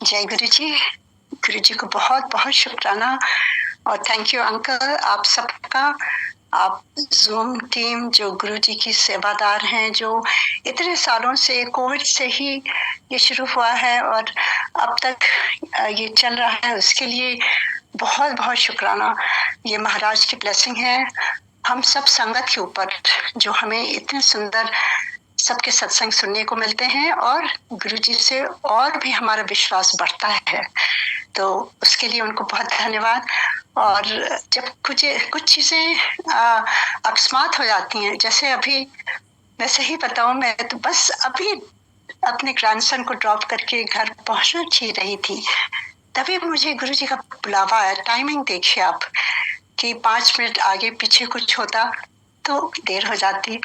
जय गुरु जी। गुरु जी को बहुत बहुत शुक्राना और थैंक यू अंकल आप सबका। आप जूम टीम जो गुरु जी की सेवादार हैं, जो इतने सालों से कोविड से ही ये शुरू हुआ है और अब तक ये चल रहा है, उसके लिए बहुत बहुत शुक्राना। ये महाराज की ब्लेसिंग है हम सब संगत के ऊपर, जो हमें इतने सुंदर सबके सत्संग सुनने को मिलते हैं और गुरु जी से और भी हमारा विश्वास बढ़ता है, तो उसके लिए उनको बहुत धन्यवाद। और जब कुछ चीजें अकस्मात हो जाती हैं, जैसे अभी मैं सही बताऊं, मैं तो बस अभी अपने ग्रैंडसन को ड्रॉप करके घर पहुंचना चाहिए रही थी, तभी मुझे गुरु जी का बुलावा आया। टाइमिंग देखिए आप कि 5 मिनट आगे पीछे कुछ होता तो देर हो जाती,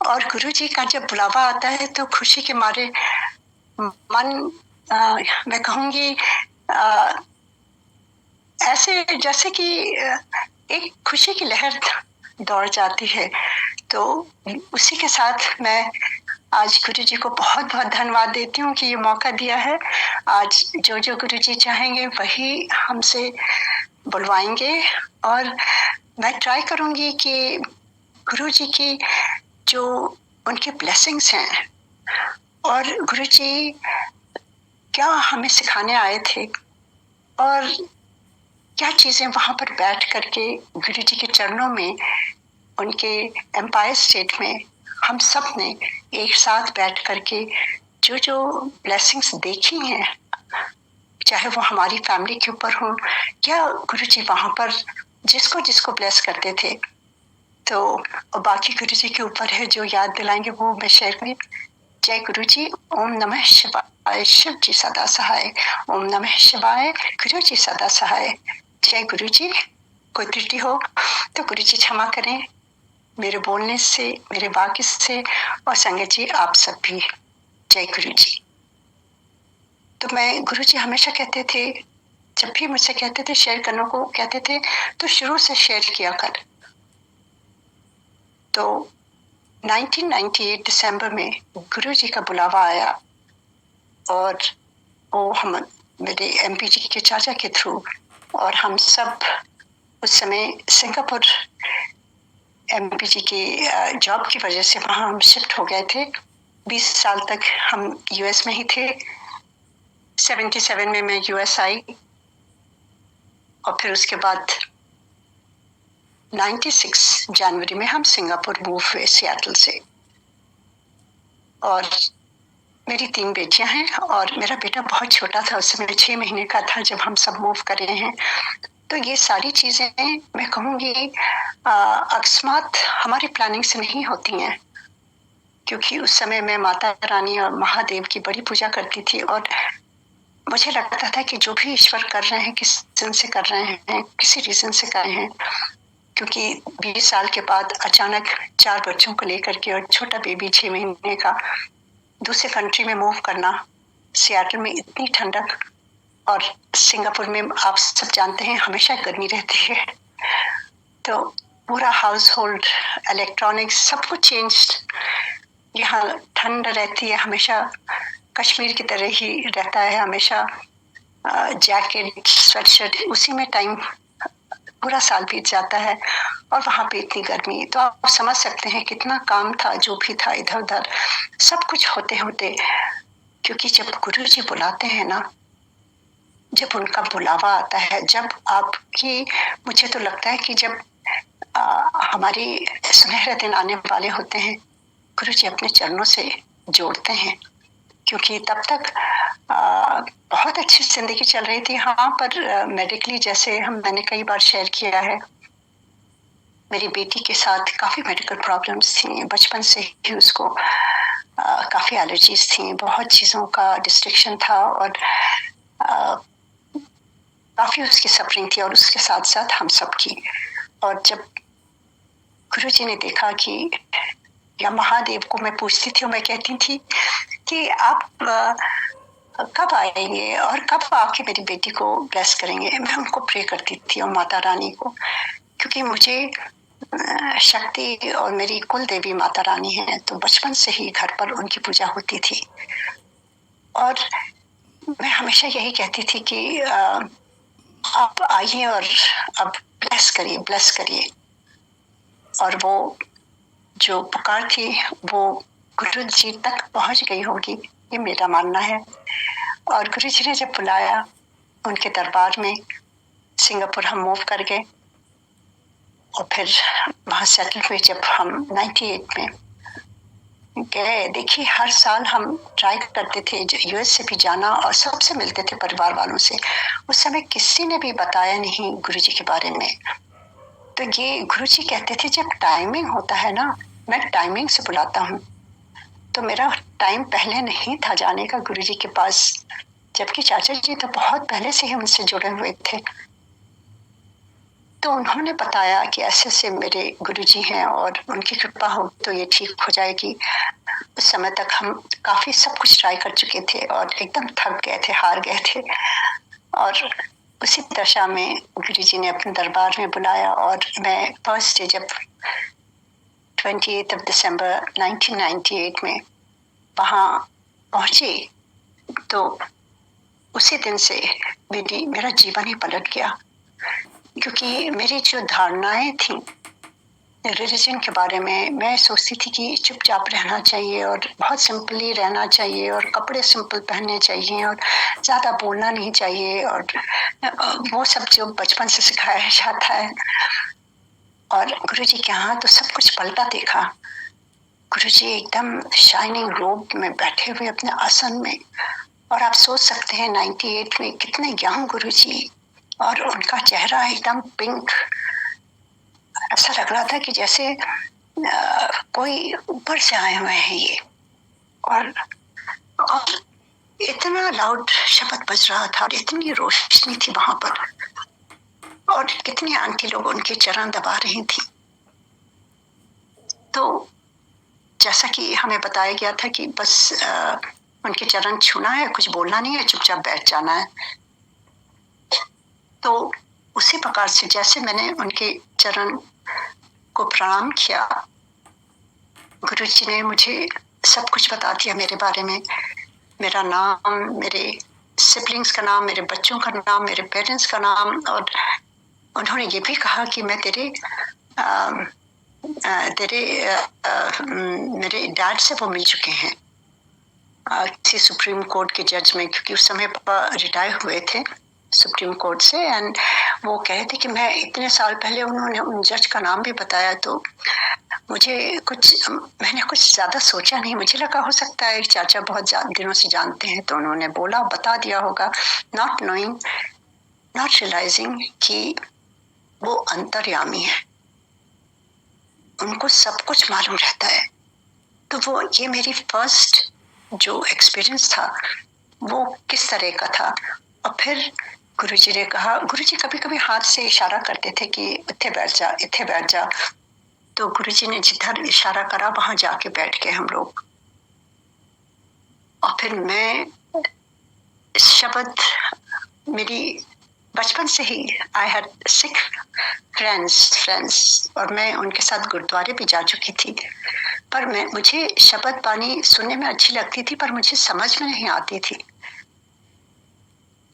और गुरु जी का जब बुलावा आता है तो खुशी के मारे मन मैं कहूंगी ऐसे जैसे कि एक खुशी की लहर दौड़ जाती है। तो उसी के साथ मैं आज गुरु जी को बहुत बहुत धन्यवाद देती हूँ कि ये मौका दिया है। आज जो जो गुरु जी चाहेंगे वही हमसे बुलवाएंगे, और मैं ट्राई करूंगी कि गुरु जी की जो उनकी ब्लेसिंग्स हैं और गुरु जी क्या हमें सिखाने आए थे और क्या चीजें वहां पर बैठ करके गुरु जी के चरणों में, उनके एम्पायर स्टेट में हम सब ने एक साथ बैठ करके जो जो ब्लेसिंग्स देखी हैं, चाहे वो हमारी फैमिली के ऊपर हो या गुरु जी वहां पर जिसको जिसको ब्लेस करते थे, तो बाकी गुरु जी के ऊपर है जो याद दिलाएंगे वो मैं शेयर करूँ। जय गुरु जी। ओम नमः शिवाय। शिव जी सदा सहाय। ओम नमः शिवाय। गुरु जी सदा सहाय। जय गुरु जी। कोई त्रुटि हो तो गुरु जी क्षमा करें, मेरे बोलने से, मेरे वाक्य से, और संगत जी आप सब भी। जय गुरु जी। तो मैं गुरु जी हमेशा कहते थे, जब भी मुझसे कहते थे शेयर करने को कहते थे तो शुरू से शेयर किया कर। तो 1998 दिसंबर में गुरु जी का बुलावा आया और वो हम मेरे एमपी जी के चाचा के थ्रू, और हम सब उस समय सिंगापुर एमपी जी की जॉब की वजह से वहां हम शिफ्ट हो गए थे। 20 साल तक हम यूएस में ही थे। 77 में मैं यूएस आई और फिर उसके बाद 96 जनवरी में हम सिंगापुर मूव हुए सियाटल से। और मेरी 3 बेटियां हैं और मेरा बेटा बहुत छोटा था, उस समय 6 महीने का था जब हम सब मूव कर रहे हैं। तो ये सारी चीजें मैं कहूंगी अकस्मात हमारी प्लानिंग से नहीं होती हैं, क्योंकि उस समय मैं माता रानी और महादेव की बड़ी पूजा करती थी और मुझे लगता था कि जो भी ईश्वर कर रहे हैं किस रीजन से कर रहे हैं, किसी रीजन से कर रहे हैं। क्योंकि 20 साल के बाद अचानक 4 बच्चों को लेकर के और छोटा बेबी 6 महीने का दूसरे कंट्री में मूव करना, सियाटल में इतनी ठंडक, और सिंगापुर में आप सब जानते हैं हमेशा गर्मी रहती है, तो पूरा हाउस होल्ड इलेक्ट्रॉनिक्स सब कुछ चेंज। यहाँ ठंड रहती है हमेशा, कश्मीर की तरह ही रहता है हमेशा, जैकेट स्वेटशर्ट उसी में टाइम पूरा साल बीत जाता है, और वहां पे इतनी गर्मी। तो आप समझ सकते हैं कितना काम था, जो भी था इधर उधर सब कुछ होते होते, क्योंकि जब गुरु जी बुलाते हैं ना, जब उनका बुलावा आता है, जब आपकी, मुझे तो लगता है कि जब हमारी सुनहरे दिन आने वाले होते हैं, गुरु जी अपने चरणों से जोड़ते हैं। क्योंकि तब तक बहुत अच्छी जिंदगी चल रही थी। हाँ, पर मेडिकली जैसे मैंने कई बार शेयर किया है, मेरी बेटी के साथ काफी मेडिकल प्रॉब्लम्स थी। बचपन से ही उसको काफी एलर्जीज थी, बहुत चीजों का डिस्ट्रिक्शन था, और काफी उसकी सफरिंग थी, और उसके साथ साथ हम सब की। और जब गुरु जी ने देखा कि, या महादेव को मैं पूछती थी और मैं कहती थी कि आप कब आएंगे और कब आके मेरी बेटी को ब्लेस करेंगे। मैं उनको प्रे करती थी और माता रानी को, क्योंकि मुझे शक्ति और मेरी कुल देवी माता रानी है, तो बचपन से ही घर पर उनकी पूजा होती थी। और मैं हमेशा यही कहती थी कि आप आइए और अब ब्लेस करिए। और वो जो पुकार थी वो गुरु जी तक पहुंच गई होगी, ये मेरा मानना है। और गुरु जी ने जब बुलाया उनके दरबार में, सिंगापुर हम मूव कर गए और फिर वहां सेटल हुए। जब हम 98 में गए, देखिए हर साल हम ट्राई करते थे यूएस से भी जाना और सबसे मिलते थे, परिवार वालों से। उस समय किसी ने भी बताया नहीं गुरु जी के बारे में। तो ये गुरु जी कहते थे जब टाइमिंग होता है ना, मैं टाइमिंग से बुलाता हूँ। तो मेरा टाइम पहले नहीं था जाने का गुरु जी के पास, जबकि चाचा जी तो बहुत पहले से ही उनसे जुड़े हुए थे। तो उन्होंने बताया कि ऐसे से मेरे गुरुजी हैं और उनकी कृपा हो तो ये ठीक हो जाएगी। उस समय तक हम काफी सब कुछ ट्राई कर चुके थे और एकदम थक गए थे, हार गए थे। और उसी दशा में गुरुजी ने अपने दरबार में बुलाया और मैं फर्स्ट डे जब 28 दिसंबर 1998 में वहां पहुंची, तो उसी दिन से मेरा जीवन ही पलट गया। क्योंकि मेरी जो धारणाएं थी रिलीजन के बारे में, मैं सोचती थी कि चुपचाप रहना चाहिए और बहुत सिंपली रहना चाहिए और कपड़े सिंपल पहनने चाहिए और ज्यादा बोलना नहीं चाहिए, और वो सब जो बचपन से सिखाया जाता है। और गुरुजी के यहाँ तो सब कुछ पलटा देखा। गुरुजी एकदम शाइनिंग रोब में बैठे हुए अपने आसन में, और आप सोच सकते हैं 98 में कितने यंग गुरुजी, और उनका चेहरा एकदम पिंक। ऐसा लग रहा था कि जैसे कोई ऊपर से आए हुए हैं ये। और इतना लाउड शब्द बज रहा था और इतनी रोशनी थी वहां पर, और कितनी आंटी लोग उनके चरण दबा रही थी। तो जैसा कि हमें बताया गया था कि बस उनके चरण छूना है, कुछ बोलना नहीं है, चुपचाप बैठ जाना है। तो उसी प्रकार से जैसे मैंने उनके चरण को प्रणाम किया, गुरुजी ने मुझे सब कुछ बता दिया मेरे बारे में, मेरा नाम, मेरे सिबलिंग्स का नाम, मेरे बच्चों का नाम, मेरे पेरेंट्स का नाम। और उन्होंने ये भी कहा कि मैं मेरे डैड से वो मिल चुके हैं, किसी सुप्रीम कोर्ट के जज में, क्योंकि उस समय पापा रिटायर हुए थे सुप्रीम कोर्ट से। एंड वो कहे थे कि मैं इतने साल पहले, उन्होंने उन जज का नाम भी बताया। तो मैंने कुछ ज्यादा सोचा नहीं, मुझे लगा हो सकता है चाचा बहुत दिनों से जानते हैं, तो उन्होंने बोला, बता दिया होगा, नॉट नोइंग, नॉट रियलाइजिंग कि वो अंतर्यामी है, उनको सब कुछ मालूम रहता है। तो वो ये मेरी फर्स्ट जो एक्सपीरियंस था वो किस तरह का था। और फिर गुरुजी ने कहा, गुरुजी कभी कभी हाथ से इशारा करते थे कि इत्थे बैठ जा, इत्थे बैठ जा। तो गुरुजी ने जिधर इशारा करा वहां जाके बैठ गए हम लोग। और फिर मैं शब्द, मेरी बचपन से ही आई हैड सिख फ्रेंड्स, और मैं उनके साथ गुरुद्वारे भी जा चुकी थी। पर मुझे शब्द बानी सुनने में अच्छी लगती थी, पर मुझे समझ में नहीं आती थी।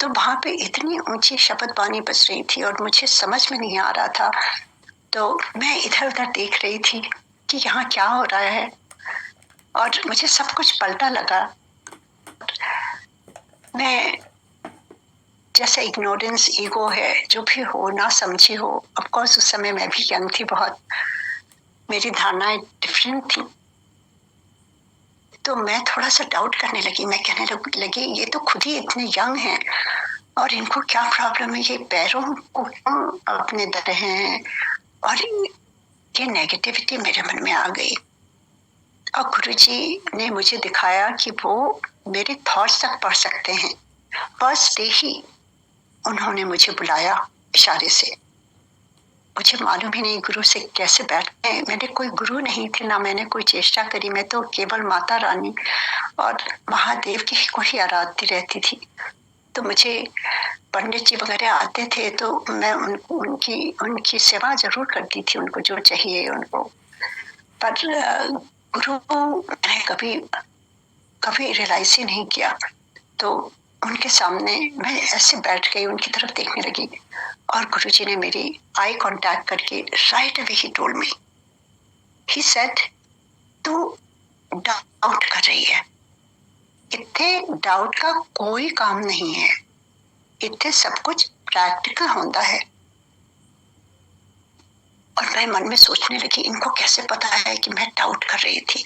तो वहां पे इतनी ऊंची शब्द बानी बज रही थी और मुझे समझ में नहीं आ रहा था। तो मैं इधर उधर देख रही थी कि यहाँ क्या हो रहा है, और मुझे सब कुछ पलटा लगा। मैं जैसे इग्नोरेंस, ईगो है, जो भी हो, ना समझी हो, ऑफ कोर्स उस समय मैं भी यंग थी बहुत, मेरी धारणाएं डिफरेंट थी। तो मैं थोड़ा सा डाउट करने लगी, मैं कहने लगी ये तो खुद ही इतने यंग हैं और इनको क्या प्रॉब्लम है, ये पैरों को अपने दर हैं। और ये नेगेटिविटी मेरे मन में आ गई। और गुरुजी ने मुझे दिखाया कि वो मेरे थॉट्स तक पढ़ सकते हैं। फर्स्ट डे ही उन्होंने मुझे बुलाया इशारे से। मुझे मालूम ही नहीं गुरु से कैसे बैठते हैं, मैंने कोई गुरु नहीं थे, ना मैंने कोई चेष्टा करी, मैं तो केवल माता रानी और महादेव की ही आराधती रहती थी। तो मुझे पंडित जी वगैरह आते थे तो मैं उनकी सेवा जरूर करती थी, उनको जो चाहिए उनको। पर गुरु मैंने कभी रियलाइज ही नहीं किया। तो उनके सामने मैं ऐसे बैठ गई, उनकी तरफ देखने लगी और गुरुजी ने मेरी आई कांटेक्ट करके right away he told me, he said तू डाउट कर रही है, इतने डाउट का कोई काम नहीं है, इतने सब कुछ प्रैक्टिकल होता है। और मैं मन में सोचने लगी, इनको कैसे पता है कि मैं डाउट कर रही थी।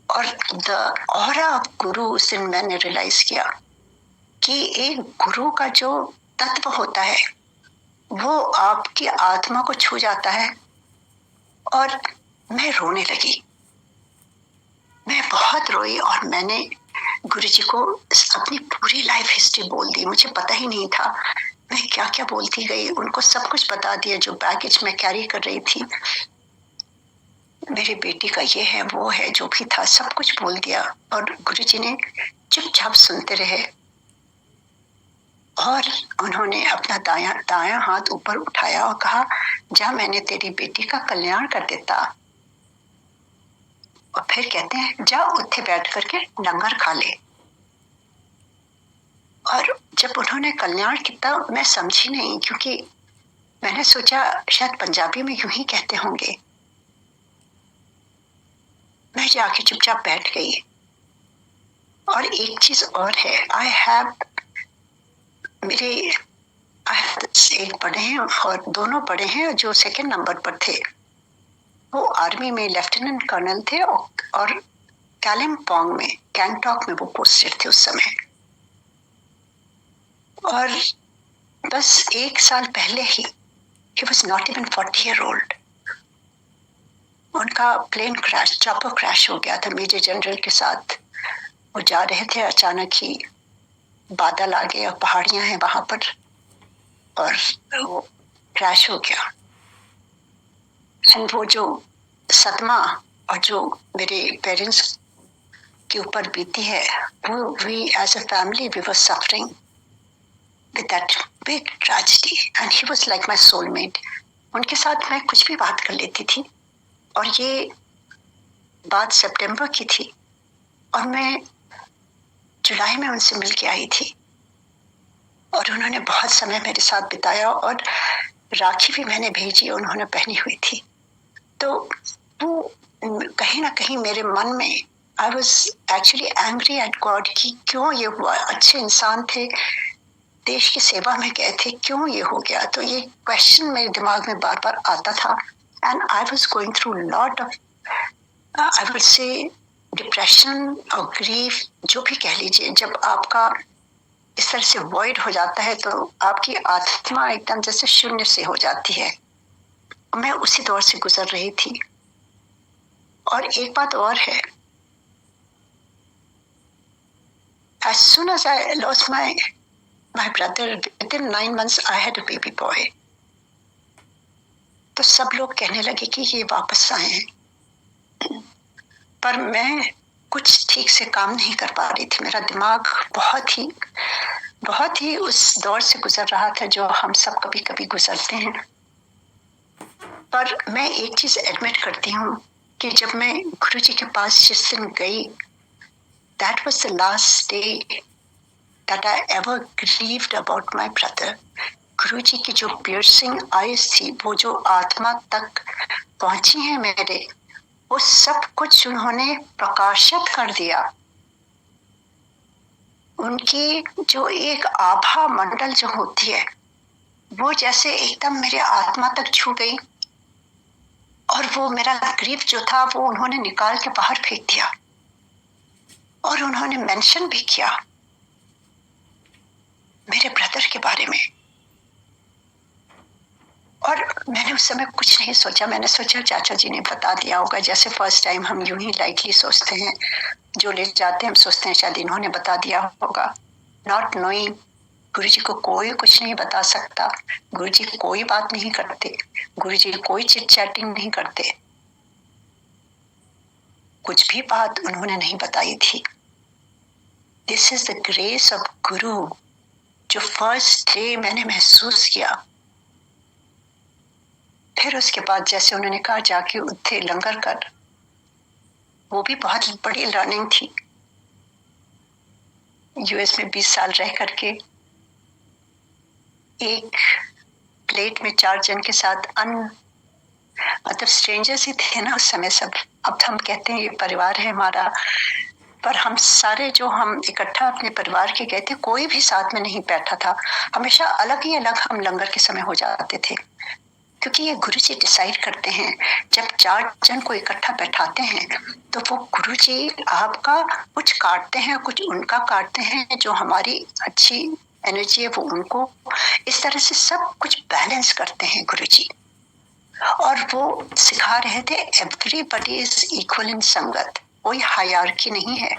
और द ऑरा ऑफ गुरु, उस दिन मैंने रियलाइज किया कि एक गुरु का जो तत्व होता है वो आपकी आत्मा को छू जाता है। और मैं रोने लगी, मैं बहुत रोई और मैंने गुरुजी को अपनी पूरी लाइफ हिस्ट्री बोल दी। मुझे पता ही नहीं था मैं क्या क्या बोलती गई, उनको सब कुछ बता दिया जो बैगेज मैं कैरी कर रही थी, मेरी बेटी का ये है वो है, जो भी था सब कुछ बोल दिया। और गुरुजी ने चुपचाप सुनते रहे और उन्होंने अपना दायां हाथ ऊपर उठाया और कहा, जा मैंने तेरी बेटी का कल्याण कर देता। और फिर कहते हैं, जा उत्थे बैठ करके लंगर खा ले। और जब उन्होंने कल्याण किया मैं समझी नहीं, क्योंकि मैंने सोचा शायद पंजाबी में यूं ही कहते होंगे। मैं जाके चुपचाप बैठ गई। और एक चीज और है, मेरे एक पढ़े हैं और दोनों पढ़े हैं जो सेकंड नंबर पर थे, वो आर्मी में लेफ्टिनेंट कर्नल थे और कालिम्पोंग में, गैंगटॉक में वो पोस्टेड थे उस समय। और बस एक साल पहले ही, he was not even 40 year old, उनका प्लेन क्रैश, चॉपर क्रैश हो गया था मेजर जनरल के साथ। वो जा रहे थे, अचानक ही बादल आ गए और पहाड़ियां हैं वहां पर, और वो क्रैश हो गया। वो जो सदमा और जो मेरे पेरेंट्स के ऊपर बीती है, वो we as a family we were suffering with that big tragedy and he was like my soulmate. उनके साथ मैं कुछ भी बात कर लेती थी। और ये बात सितंबर की थी और मैं जुलाई में उनसे मिल के आई थी और उन्होंने बहुत समय मेरे साथ बिताया और राखी भी मैंने भेजी, उन्होंने पहनी हुई थी। तो वो कहीं ना कहीं मेरे मन में, I was actually angry at God कि क्यों ये हुआ, अच्छे इंसान थे, देश की सेवा में गए थे, क्यों ये हो गया। तो ये क्वेश्चन मेरे दिमाग में बार बार आता था and I was going through lot of, I would say depression और ग्रीफ, जो भी कह लीजिए। जब आपका इस तरह से वॉइड हो जाता है तो आपकी आत्मा एकदम जैसे शून्य से हो जाती है। मैं उसी दौर से गुजर रही थी। और एक बात और है, as soon as I lost my brother, within 9 months I had a baby boy. तो सब लोग कहने लगे कि ये वापस आए हैं, पर मैं कुछ ठीक से काम नहीं कर पा रही थी। मेरा दिमाग बहुत ही उस दौर से गुजर रहा था जो हम सब कभी कभी गुजरते हैं। पर मैं एक चीज एडमिट करती हूँ कि जब मैं गुरुजी के पास जिस दिन गई, that was the last day that I ever grieved about my brother. गुरुजी की जो piercing eyes थी, वो जो आत्मा तक पहुंची है मेरे, वो सब कुछ उन्होंने प्रकाशित कर दिया। उनकी जो एक आभा मंडल जो होती है, वो जैसे एकदम मेरे आत्मा तक छू गई और वो मेरा ग्रीफ जो था वो उन्होंने निकाल के बाहर फेंक दिया। और उन्होंने मेंशन भी किया मेरे ब्रदर के बारे में। और मैंने उस समय कुछ नहीं सोचा, मैंने सोचा चाचा जी ने बता दिया होगा, जैसे फर्स्ट टाइम हम यूं ही लाइटली सोचते हैं, जो ले जाते हैं हम सोचते हैं शायद इन्होंने बता दिया होगा। नॉट नोइंग, गुरु जी को कोई कुछ नहीं बता सकता, गुरु जी कोई बात नहीं करते, गुरु जी कोई चिट चैटिंग नहीं करते, कुछ भी बात उन्होंने नहीं बताई थी। This is the grace of गुरु जो फर्स्ट डे मैंने महसूस किया। फिर उसके बाद जैसे उन्होंने कहा जाके उत्थे लंगर कर, वो भी बहुत बड़ी लर्निंग थी। यूएस में 20 साल रह करके एक प्लेट में 4 जन के साथ मतलब स्ट्रेंजर्स ही थे ना उस समय सब। अब हम कहते हैं ये परिवार है हमारा, पर हम सारे जो हम इकट्ठा अपने परिवार के गए थे, कोई भी साथ में नहीं बैठा था। हमेशा अलग ही अलग हम लंगर के समय हो जाते थे, क्योंकि ये गुरुजी डिसाइड करते हैं। जब 4 जन को इकट्ठा बैठाते हैं तो वो गुरुजी आपका कुछ काटते हैं, कुछ उनका काटते हैं, जो हमारी अच्छी एनर्जी है वो उनको, इस तरह से सब कुछ बैलेंस करते हैं गुरुजी। और वो सिखा रहे थे एवरीबडी इज इक्वल इन संगत, कोई हायरार्की नहीं है।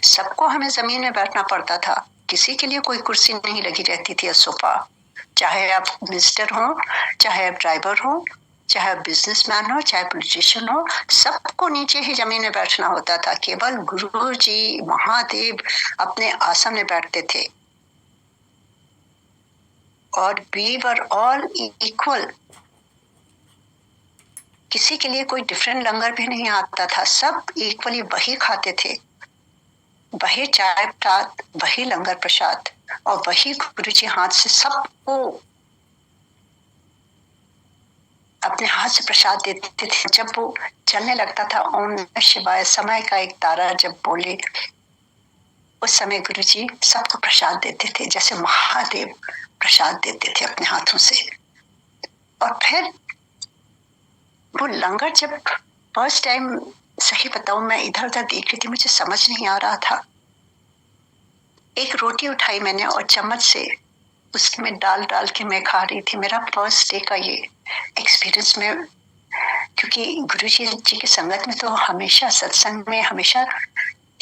सबको हमें जमीन में बैठना पड़ता था, किसी के लिए कोई कुर्सी नहीं लगी रहती थी, सोफा। चाहे आप मिनिस्टर हो, चाहे आप ड्राइवर हो, चाहे आप बिजनेसमैन हो, चाहे पॉलिटिशियन हो, सबको नीचे ही जमीन में बैठना होता था। केवल गुरु जी महादेव अपने आसन में बैठते थे। और वी वर ऑल इक्वल, किसी के लिए कोई डिफरेंट लंगर भी नहीं आता था, सब इक्वली वही खाते थे, वही चाय प्रसाद, वही लंगर प्रसाद, और वही गुरु जी हाथ से सबको अपने हाथ से प्रसाद देते थे। जब वो चलने लगता था, ओम नमः शिवाय, समय का एक तारा जब बोले, उस समय गुरु जी सबको प्रसाद देते थे, जैसे महादेव प्रसाद देते थे अपने हाथों से। और फिर वो लंगर जब फर्स्ट टाइम, सही बताऊं, मैं इधर उधर देख रही थी, मुझे समझ नहीं आ रहा था। एक रोटी उठाई मैंने और चम्मच से उसमें डाल डाल के मैं खा रही थी। मेरा फर्स्ट डे का ये एक्सपीरियंस में, क्योंकि गुरु जी की संगत में तो हमेशा, सत्संग में हमेशा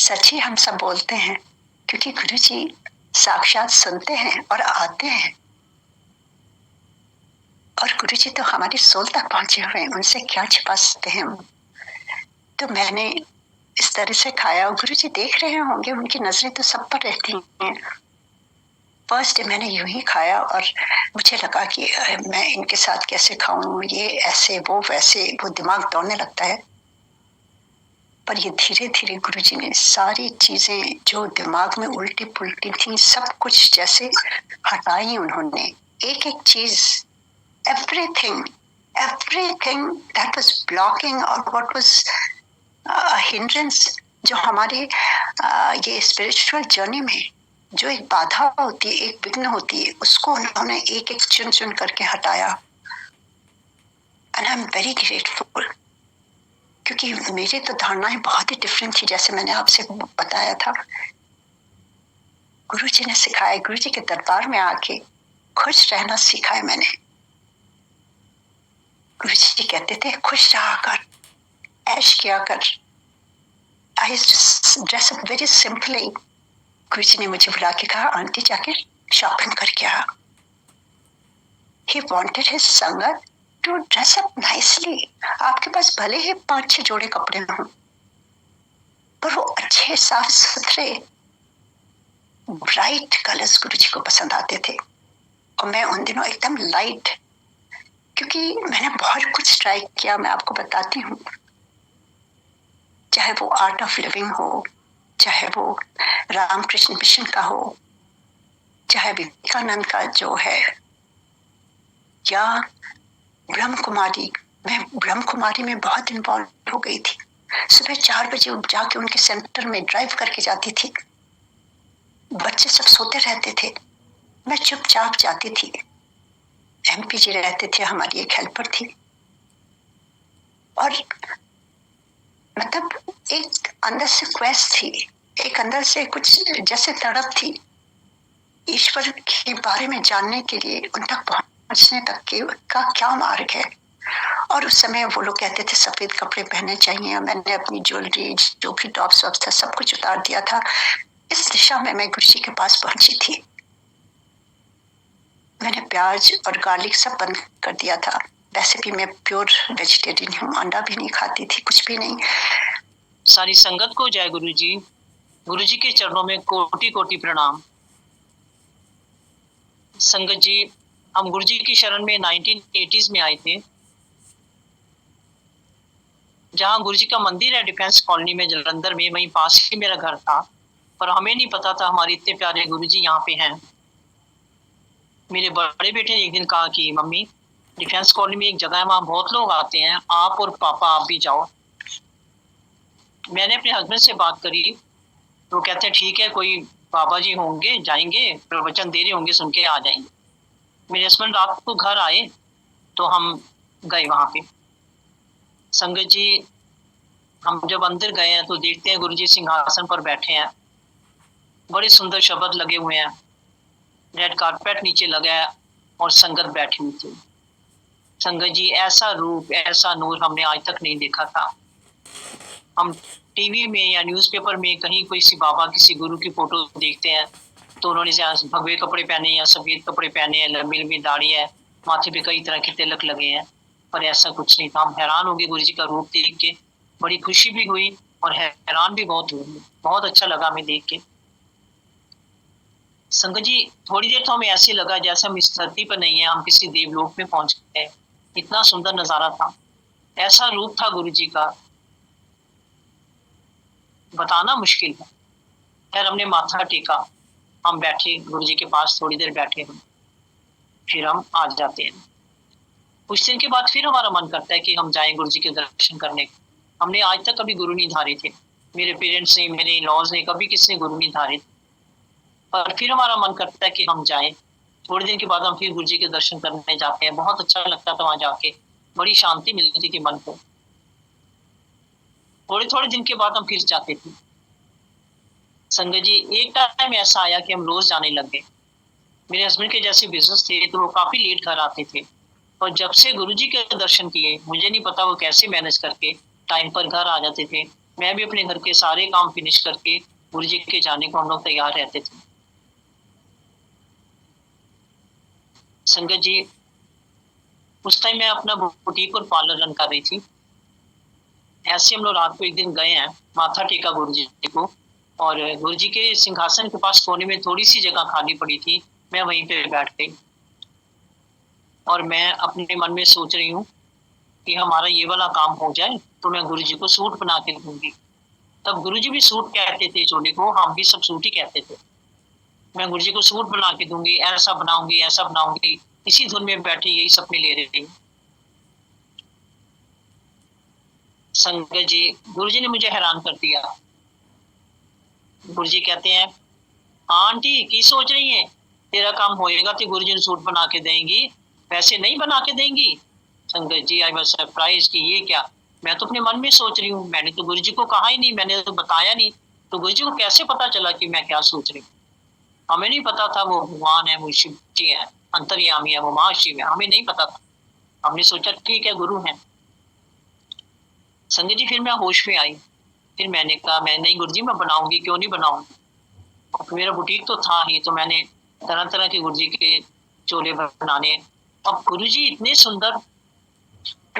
सच ही हम सब बोलते हैं, क्योंकि गुरु जी साक्षात सुनते हैं और आते हैं। और गुरु जी तो हमारी सोल तक पहुंचे हुए हैं, उनसे क्या छिपा सकते हैं हम। तो मैंने इस तरह से खाया, और गुरु जी देख रहे होंगे, उनकी नजरें तो सब पर रहती हैं। फर्स्ट डे मैंने यूं ही खाया और मुझे लगा कि मैं इनके साथ कैसे खाऊं, ये ऐसे वो वैसे, वो दिमाग दौड़ने लगता है। पर ये धीरे धीरे गुरुजी ने सारी चीजें जो दिमाग में उल्टी पुल्टी थी, सब कुछ जैसे हटाई उन्होंने, एक एक चीज, everything everything that was blocking और व्हाट वाज हिंड्रेंस, जो हमारे ये स्पिरिचुअल जर्नी में जो एक बाधा होती है, एक विघ्न होती है, उसको उन्होंने एक एक चुन चुन करके हटाया। And I am very grateful, क्योंकि मेरी तो धारणाएं बहुत ही डिफरेंट थी, जैसे मैंने आपसे बताया था। गुरु जी ने सिखाया, गुरु जी के दरबार में आके खुश रहना सीखा है मैंने। गुरु जी कहते थे खुश रहा कर, ऐश किया कर। आई ड्रेस अप वेरी सिंपली। गुरु जी ने मुझे बुला के कहा, आंटी जाके शॉपिंग करके आ। He wanted his संगत to dress up nicely. आपके पास भले ही 5-6 जोड़े कपड़े हों, पर वो अच्छे साफ सुथरे ब्राइट कलर्स गुरु जी को पसंद आते थे। और मैं उन दिनों एकदम लाइट, क्योंकि मैंने बहुत कुछ ट्राई किया, मैं आपको बताती हूँ। चाहे वो आर्ट ऑफ लिविंग हो, चाहे वो रामकृष्ण मिशन का हो, चाहे विवेकानंद का जो है, या ब्रह्म कुमारी। मैं ब्रह्म कुमारी में बहुत इन्वॉल्व हो गई थी। सुबह 4 बजे जाके उनके सेंटर में ड्राइव करके जाती थी। बच्चे सब सोते रहते थे, मैं चुपचाप जाती थी। एमपी जी रहते थे, हमारी एक हेल्पर थी। और मतलब एक अंदर से क्वेस्ट थी, एक अंदर से कुछ जैसे तड़प थी ईश्वर के बारे में जानने के लिए, उन तक पहुंचने तक के का क्या मार्ग है। और उस समय वो लोग कहते थे सफेद कपड़े पहनने चाहिए। मैंने अपनी ज्वेलरी, जो भी टॉप्स वॉप्स था, सब कुछ उतार दिया था। इस दिशा में मैं गुरु जी के पास पहुंची थी। मैंने प्याज और गार्लिक सब बंद कर दिया था। वैसे भी मैं प्योर वेजिटेरियन हूँ, अंडा भी नहीं खाती थी, कुछ भी नहीं। सारी संगत को जय गुरु जी। गुरु जी के चरणों में कोटि कोटि प्रणाम। संगत जी, हम गुरु जी की शरण में 1980s में आए थे, जहां गुरु जी का मंदिर है डिफेंस कॉलोनी में, जलंधर में, वहीं पास ही मेरा घर था। पर हमें नहीं पता था हमारे इतने प्यारे गुरुजी यहाँ पे हैं। मेरे बड़े बेटे ने एक दिन कहा कि मम्मी, डिफेंस कॉलोनी में एक जगह है, वहां बहुत लोग आते हैं, आप और पापा आप भी जाओ। मैंने अपने हस्बैंड से बात करी, तो कहते हैं ठीक है, कोई बाबा जी होंगे, जाएंगे, प्रवचन दे रहे होंगे, सुन के आ जाएंगे। मेरे हस्बैंड रात को घर आए तो हम गए वहां पे। संगत जी, हम जब अंदर गए हैं तो देखते हैं गुरुजी सिंहासन पर बैठे हैं, बड़े सुंदर शब्द लगे हुए हैं, रेड कारपेट नीचे लगा है और संगत बैठी हुई थी। संगत जी, ऐसा रूप, ऐसा नूर हमने आज तक नहीं देखा था। हम टीवी में या न्यूज़पेपर में कहीं कोई सी बाबा, किसी गुरु की फोटो देखते हैं तो उन्होंने भगवे कपड़े पहने या सफेद कपड़े पहने हैं, लंबी लंबी दाढ़ी है, माथे पे कई तरह के तिलक लगे हैं, पर ऐसा कुछ नहीं था। हम हैरान हो गए गुरु जी का रूप देख के, बड़ी खुशी भी हुई और हैरान भी बहुत हुई। बहुत अच्छा लगा हमें देख के। संगत जी, थोड़ी देर तो हमें ऐसे लगा जैसे हम इस धरती पर नहीं है, हम किसी देवलोक में पहुंच गए। इतना सुंदर नजारा था, ऐसा रूप था गुरु जी का, बताना मुश्किल है। खैर, हमने माथा टेका, हम बैठे गुरु जी के पास, थोड़ी देर बैठे हम, फिर हम आ जाते हैं। कुछ दिन के बाद फिर हमारा मन करता है कि हम जाएं गुरु जी के दर्शन करने। हमने आज तक कभी गुरु नहीं धारे थे, मेरे पेरेंट्स ने, मेरे लॉज ने, कभी किसी ने गुरु नहीं धारे, पर फिर हमारा मन करता है कि हम जाएं। थोड़े दिन के बाद हम फिर गुरु जी के दर्शन करने जाते हैं। बहुत अच्छा लगता था वहां जाके, बड़ी शांति मिलती थी मन को। थोड़े थोड़े दिन के बाद हम फिर जाते थे। संगत जी, एक टाइम ऐसा आया कि हम रोज जाने लग गए। मेरे हस्बैंड के जैसे बिजनेस थे तो वो काफी लेट घर आते थे, और जब से गुरुजी के दर्शन किए, मुझे नहीं पता वो कैसे मैनेज करके टाइम पर घर आ जाते थे। मैं भी अपने घर के सारे काम फिनिश करके गुरुजी के जाने को हम लोग तैयार रहते थे। संगत जी, उस टाइम मैं अपना बुटीक और पार्लर रन कर रही थी। ऐसे हम लोग रात को एक दिन गए हैं, माथा टेका गुरुजी को, और गुरुजी के सिंहासन के पास कोने में थोड़ी सी जगह खाली पड़ी थी। मैं वहीं पे बैठ गई और मैं अपने मन में सोच रही हूँ कि हमारा ये वाला काम हो जाए तो मैं गुरुजी को सूट बना के दूंगी। तब गुरुजी भी सूट कहते थे चोले को, हम भी सब सूट ही कहते थे। मैं गुरुजी को सूट बना के दूंगी, ऐसा बनाऊंगी, ऐसा बनाऊंगी। इसी धुन में बैठी यही सपने ले रही थी। संगत जी, गुरुजी ने मुझे हैरान कर दिया। गुरुजी कहते हैं, हाँ आंटी, की सोच रही है? तेरा काम होएगा तो गुरुजी ने सूट बना के देंगी, वैसे नहीं बना के देंगी। संगत जी, आई वाज सरप्राइज कि ये क्या। मैं तो अपने मन में सोच रही हूँ, मैंने तो गुरुजी को कहा ही नहीं, मैंने तो बताया नहीं, तो गुरुजी को कैसे पता चला कि मैं क्या सोच रही हूँ? हमें नहीं पता था वो भगवान है, वो शिव जी है, अंतर्यामी है, वो महाशिव है, हमें नहीं पता था। हमने सोचा ठीक है, गुरु है। संगत जी, फिर मैं होश में आई। फिर मैंने कहा, मैं नहीं गुरुजी, मैं बनाऊंगी, क्यों नहीं बनाऊंगी। और मेरा बुटीक तो था ही, तो मैंने तरह तरह के गुरुजी के चोले बनाने। अब गुरुजी इतने सुंदर,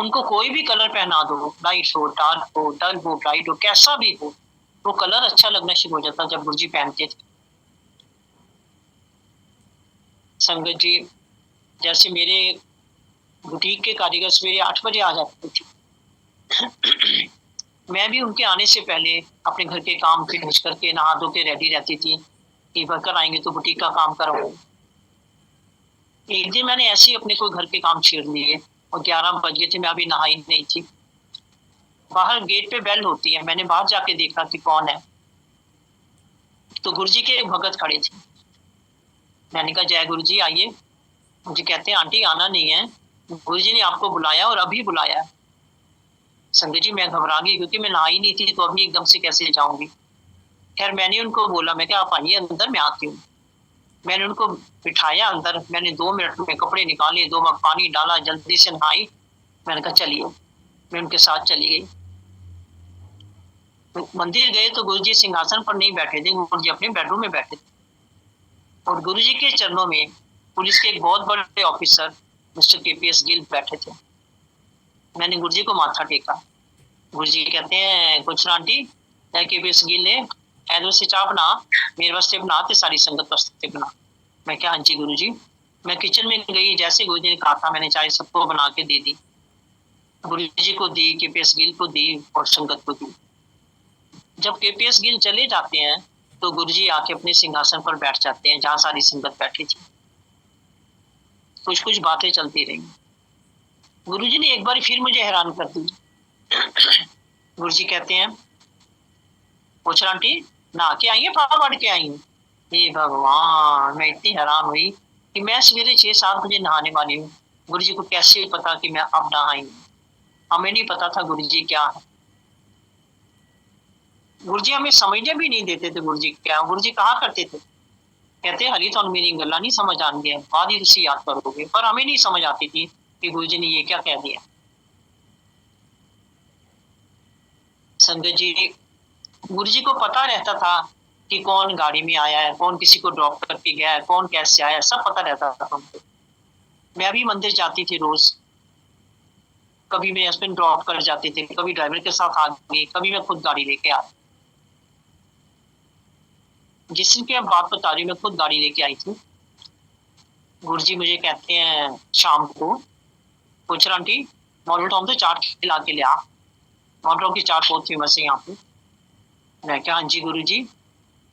उनको कोई भी कलर पहना दो, लाइट हो, डार्क हो, डल हो, ब्राइट हो, कैसा भी हो, वो कलर अच्छा लगना शुरू हो जाता जब गुरुजी पहनते थे। संगत जी, जैसे मेरे बुटीक के कारीगर सवेरे 8 बजे आ जाते थे, मैं भी उनके आने से पहले अपने घर के काम फिनिश करके नहा धो के रेडी रहती थी कि वर्कर आएंगे तो बुटीक का काम कराऊं। एक दिन मैंने ऐसे ही अपने कोई घर के काम छेड़ लिए और 11 बज गए थे, मैं अभी नहाई नहीं थी। बाहर गेट पे बेल होती है, मैंने बाहर जाके देखा कि कौन है, तो गुरुजी के भगत खड़े थे। मैंने कहा, जय गुरुजी, आइए। मुझे कहते हैं, आंटी आना नहीं है, गुरुजी ने आपको बुलाया और अभी बुलाया है। संगत जी, मैं घबरा गई क्योंकि मैं नहाई नहीं थी, तो अभी एकदम से कैसे जाऊंगी। खैर, मैंने उनको बोला, मैं क्या, आप आइए अंदर, मैं आती हूँ। मैंने उनको बिठाया अंदर, मैंने 2 मिनट में कपड़े निकाले, 2 मग पानी डाला, जल्दी से नहाई। मैंने कहा चलिए, मैं उनके साथ चली गई। मंदिर गए तो गुरुजी सिंहासन पर नहीं बैठे थे, गुरुजी अपने बेडरूम में बैठे थे, और गुरुजी के चरणों में पुलिस के एक बहुत बड़े ऑफिसर मिस्टर KPS गिल बैठे थे। मैंने गुरुजी को माथा टेका। गुरुजी कहते हैं, कुछ आंटी, KPS गिल ने ऐदो से चाह बना, मेरे वास्ते बना ते सारी संगत वास्ते बना। मैं क्या, हाँ जी गुरुजी। मैं किचन में गई, जैसे गुरुजी ने कहा था मैंने चाय सबको बना के दे दी, गुरुजी को दी, KPS गिल को दी और संगत को दी। जब KPS गिल चले जाते हैं तो गुरुजी आके अपने सिंहासन पर बैठ जाते हैं जहां सारी संगत बैठी थी। कुछ कुछ बातें चलती रही। गुरुजी ने एक बार फिर मुझे हैरान कर दी। गुरुजी कहते हैं, पूछा आंटी नहा के आई है, पापा बढ़ के आई हूँ। हे भगवान, मैं इतनी हैरान हुई कि मैं सवेरे 6-7 बजे नहाने वाली हूँ। गुरुजी को कैसे पता कि मैं अब नहाई हूँ? हमें नहीं पता था गुरुजी क्या है। गुरुजी हमें समझने भी नहीं देते थे गुरुजी क्या। गुरुजी कहा करते थे, कहते हली तो मेरी गल्ला नहीं समझ आती है, बाद ही तुसी याद करोगे। पर हमें नहीं समझ आती थी कि गुरुजी ने ये क्या कह दिया। संगत जी, गुरुजी को पता रहता था कि कौन गाड़ी में आया है, कौन किसी को ड्रॉप करके गया है, कौन कैसे आया है, सब पता रहता था हमको। मैं भी मंदिर जाती थी रोज। कभी मेरे हस्बैंड ड्रॉप कर जाते थे, कभी ड्राइवर के साथ आ गए, कभी मैं खुद गाड़ी लेके आ। जिस दिन की मैं बात बता रही हूँ, मैं खुद गाड़ी लेके आई थी। गुरुजी मुझे कहते हैं शाम को, पूछ रहा आंटी मॉडल टाउन से चाट खिला के लिया। मॉडल टाउन की चाट बहुत फेमस है यहाँ पे। मैं क्या, हाँ जी गुरुजी।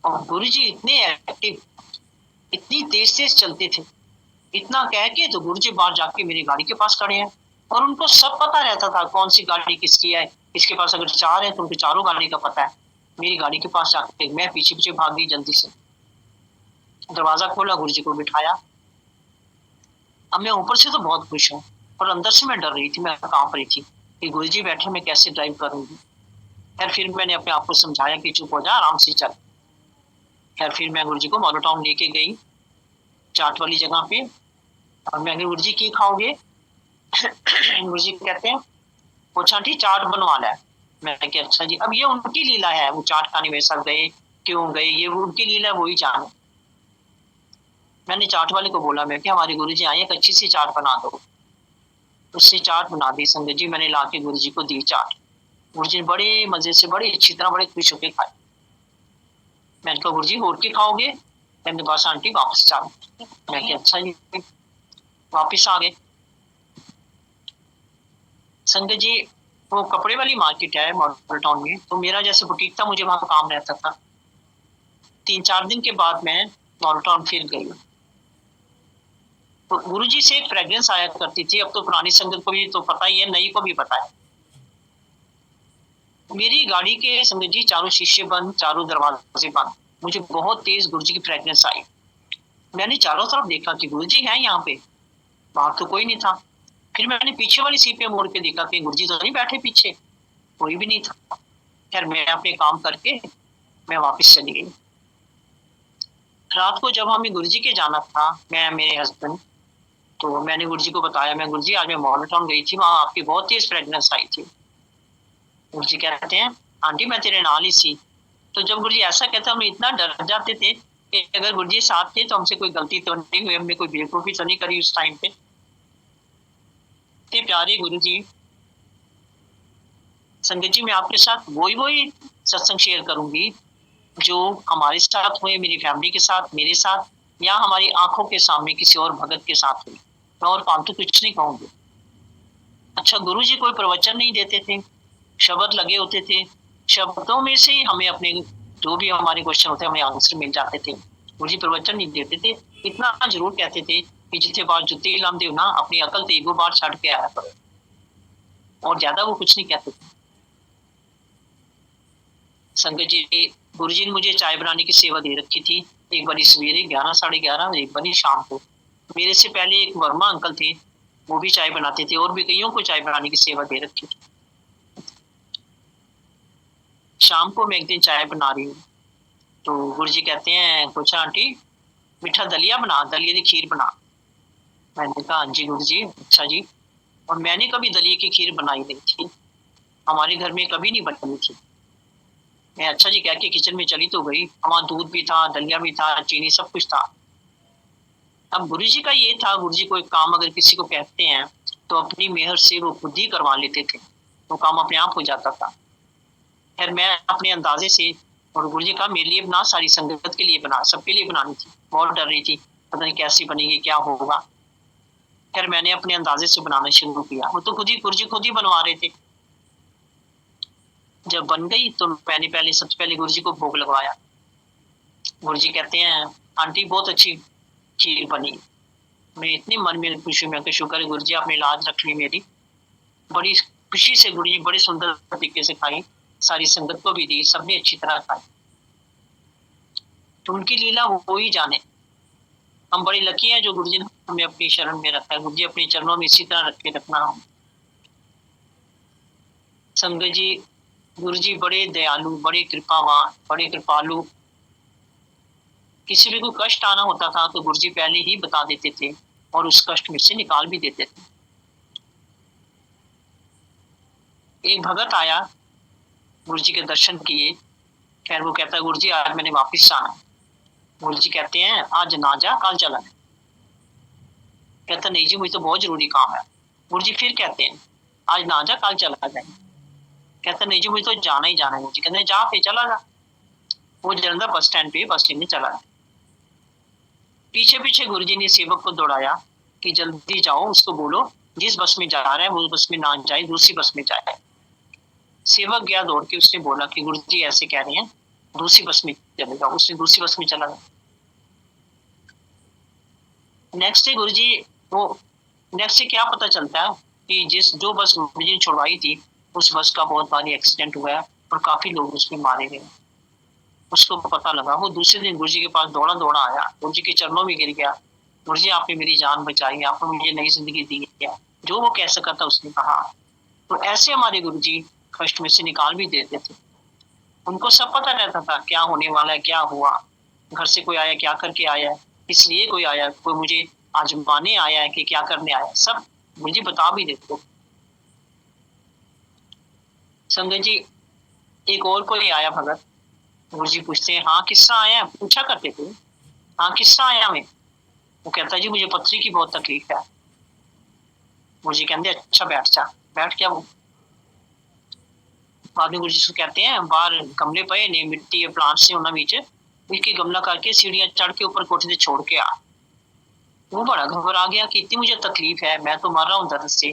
और गुरुजी इतने एक्टिव, इतनी तेज तेज चलते थे। इतना कह के तो गुरुजी बाहर जाके मेरी गाड़ी के पास खड़े हैं और उनको सब पता रहता था कौन सी गाड़ी किसकी है। इसके पास अगर 4 है तो उनको चारों गाड़ी का पता है। मेरी गाड़ी के पास जाके मैं पीछे पीछे भाग गई जल्दी से। दरवाजा खोला, गुरुजी को बिठाया। अब मैं ऊपर से तो बहुत खुश हूँ और अंदर से मैं डर रही थी, मैं कांप रही थी कि गुरुजी बैठे मैं कैसे ड्राइव करूंगी। खैर फिर मैंने अपने आप को समझाया कि चुप हो जा, आराम से चल। खैर फिर मैं गुरुजी को मॉडल टाउन लेके गई, चाट वाली जगह पे। और मैं गुरुजी की खाओगे? गुरुजी कहते हैं, पूछा आंटी चाट बनवा ला। मैंने कहा अच्छा जी। अब ये उनकी लीला है, वो चाट खाने मेरे साथ गए, क्यों गए, ये उनकी लीला है, वो ही जाने। मैंने चाट वाले को बोला, मैं क्या हमारे गुरुजी आए, एक अच्छी सी चाट बना दो। उससे चाट बना दी संगत जी, मैंने ला के गुरुजी को दी चाट। गुरुजी ने बड़े मजे से, बड़ी अच्छी तरह, बड़े खुश होकर खाए। मैंने कहा गुरुजी और के खाओगे? कहते बस आंटी वापस जाओ। मैं क्या अच्छा जी। वापिस आ गए। संगत जी, वो कपड़े वाली मार्केट है मॉडल टाउन में, तो मेरा जैसे बुटीक था, मुझे वहां काम रहता था। 3-4 दिन के बाद मैं मॉडल टाउन फिर गई। तो गुरुजी से एक फ्रेग्रेंस आया करती थी। अब तो पुरानी संगत को भी तो पता ही है, नई को भी पता है। मेरी गाड़ी के संगत जी चारों शीशे बंद, चारों दरवाजे बंद। मुझे बहुत तेज गुरुजी की फ्रेग्रेंस आई। मैंने चारों तरफ देखा कि गुरुजी है यहाँ पे, वहां तो कोई नहीं था। फिर मैंने पीछे वाली सीट पे मुड़ के देखा कि गुरुजी तो नहीं बैठे पीछे, कोई भी नहीं था। खैर मैं अपने काम करके मैं वापस चली गई। रात को जब हमें गुरुजी के जाना था, मैं मेरे हस्बैंड, तो मैंने गुरुजी को बताया, मैं गुरुजी आज मैं मॉडल टाउन गई थी, वहां आपकी बहुत तेज फ्रेग्रेंस आई थी। गुरुजी कहते हैं आंटी मैं तेरे नाल ही सी। तो जब गुरुजी ऐसा कहते हम इतना डर जाते थे कि अगर गुरुजी साथ थे तो हमसे कोई गलती तो नहीं हुई, हमने कोई बेवकूफी तो नहीं करी उस टाइम पे। प्यारे गुरुजी, संगत जी मैं आपके साथ वही सत्संग शेयर करूंगी जो हमारे साथ हुए, मेरी फैमिली के साथ, मेरे साथ, या हमारी आंखों के सामने किसी और भगत के साथ हुई। मैं और फालतू कुछ नहीं कहूंगी। अच्छा, गुरुजी कोई प्रवचन नहीं देते थे, शब्द लगे होते थे। शब्दों में से ही हमें अपने जो भी हमारे क्वेश्चन होते हमें आंसर मिल जाते थे। गुरुजी प्रवचन नहीं देते थे। इतना जरूर कहते थे कि जिथे बात जुत्ती लांदे हो ना, अपनी अकल ते ईगो बाहर छड़ के आया करो। और ज्यादा वो कुछ नहीं कहते थे। संगत जी, गुरुजी ने मुझे चाय बनाने की सेवा दे रखी थी। एक बारी सवेरे 11, 11:30, एक बारी शाम को। मेरे से पहले एक वर्मा अंकल थे, वो भी चाय बनाते थे, और भी कईयों को चाय बनाने की सेवा दे रखी थी। शाम को मैं एक दिन चाय बना रही हूँ, तो गुरुजी कहते हैं पूछा आंटी मीठा दलिया बना, दलिया की खीर बना। मैंने कहा हाँ जी गुरुजी, अच्छा जी। और मैंने कभी दलिया की खीर बनाई नहीं थी, हमारे घर में कभी नहीं बनी थी। मैं अच्छा जी कह के किचन में चली तो गई। वहां दूध भी था, दलिया भी था, चीनी सब कुछ था। अब गुरुजी का ये था, गुरुजी को एक काम अगर किसी को कहते हैं तो अपनी मेहर से वो खुद ही करवा लेते थे, वो काम अपने आप हो जाता था। खैर मैं अपने अंदाजे से, और गुरुजी का मेरे लिए बना, सारी संगत के लिए बना, सबके लिए बनानी थी। बहुत डर रही थी, पता नहीं कैसी बनेगी, क्या होगा। खैर मैंने अपने अंदाजे से बनाना शुरू किया। वो तो गुरुजी खुद ही बनवा रहे थे। जब बन गई तो मैंने सबसे पहले गुरुजी को भोग लगवाया। गुरु जी कहते हैं आंटी बहुत अच्छी खीर बनी। मैं इतनी मन में खुशी में शुक्र है गुरु जी आपने लाज रख ली मेरी। बड़ी खुशी से गुरु जी बड़े सुंदर तरीके से खाई, सारी संगत को भी दी, सबने अच्छी तरह खाई। तो उनकी लीला वो ही जाने। हम बड़े लकी हैं जो गुरु जी ने हमें अपनी शरण में रखा है। गुरु जी अपने चरणों में इसी तरह रख के रखना हम। संगत जी, गुरु जी बड़े दयालु, बड़े कृपावान, बड़े कृपालु। किसी भी को कष्ट आना होता था तो गुरु जी पहले ही बता देते थे और उस कष्ट में से निकाल भी देते थे। एक भगत आया, गुरु जी के दर्शन किए। खैर वो कहता है गुरु जी आज मैंने वापिस आना है। गुरु जी कहते हैं आज ना जा, कल चला। कहता नहीं जी मुझे तो बहुत जरूरी काम है। गुरु जी फिर कहते हैं आज ना जा, कल चला जाए। कहता नहीं जी मुझे तो जाना ही जाना है। गुरु जी कहते हैं जा, फिर चला जा। वो जलंधर बस स्टैंड पे बस लेने चला। पीछे पीछे गुरु जी ने सेवक को दौड़ाया कि जल्दी जाओ, उसको बोलो जिस बस में जा रहा है वो बस में ना जाए, दूसरी बस में जाए। सेवक गया दौड़ के, उसने बोला कि गुरु जी ऐसे कह रहे हैं, दूसरी बस में चले जाओ। उसने दूसरी बस में चला गया। नेक्स्ट डे गुरु जी वो नेक्स्ट डे क्या पता चलता है कि जो बस गुरु जी ने छुड़वाई थी उस बस का बहुत भारी एक्सीडेंट हुआ है और काफी लोग उसमें मारे गए। उसको पता लगा। वो दूसरे दिन गुरु जी के पास दौड़ा दौड़ा आया, गुरु जी के चरणों में गिर गया। गुरु जी आपने मेरी जान बचाई, आपने मुझे नई जिंदगी दी है। जो वो कह सका था उसने कहा। तो ऐसे हमारे गुरु जी कष्ट में से निकाल भी देते थे। उनको सब पता रहता था क्या होने वाला है, क्या हुआ। घर से कोई आया, क्या करके आया है, इसलिए कोई आया, कोई मुझे आजमाने आया है कि क्या करने आया, सब मुझे बता भी देते। संगत जी, एक और कोई आया भगत। गुरु जी पूछते हैं हाँ किसका आया, पूछा करते थे हाँ किसका आया मैं। वो कहता जी मुझे पथरी की बहुत तकलीफ है। गुरु जी कहते अच्छा बैठ जा। बैठ गया वो। बाद में गुरु जी कहते हैं बाहर गमले पे ने मिट्टी प्लांट्स से उन्होंने बीच मिलके गमला करके सीढ़ियां चढ़ के ऊपर कोठे से छोड़ के आ। वो बड़ा घबरा गया कि इतनी मुझे तकलीफ है, मैं तो मर रहा हूँ दर्द से,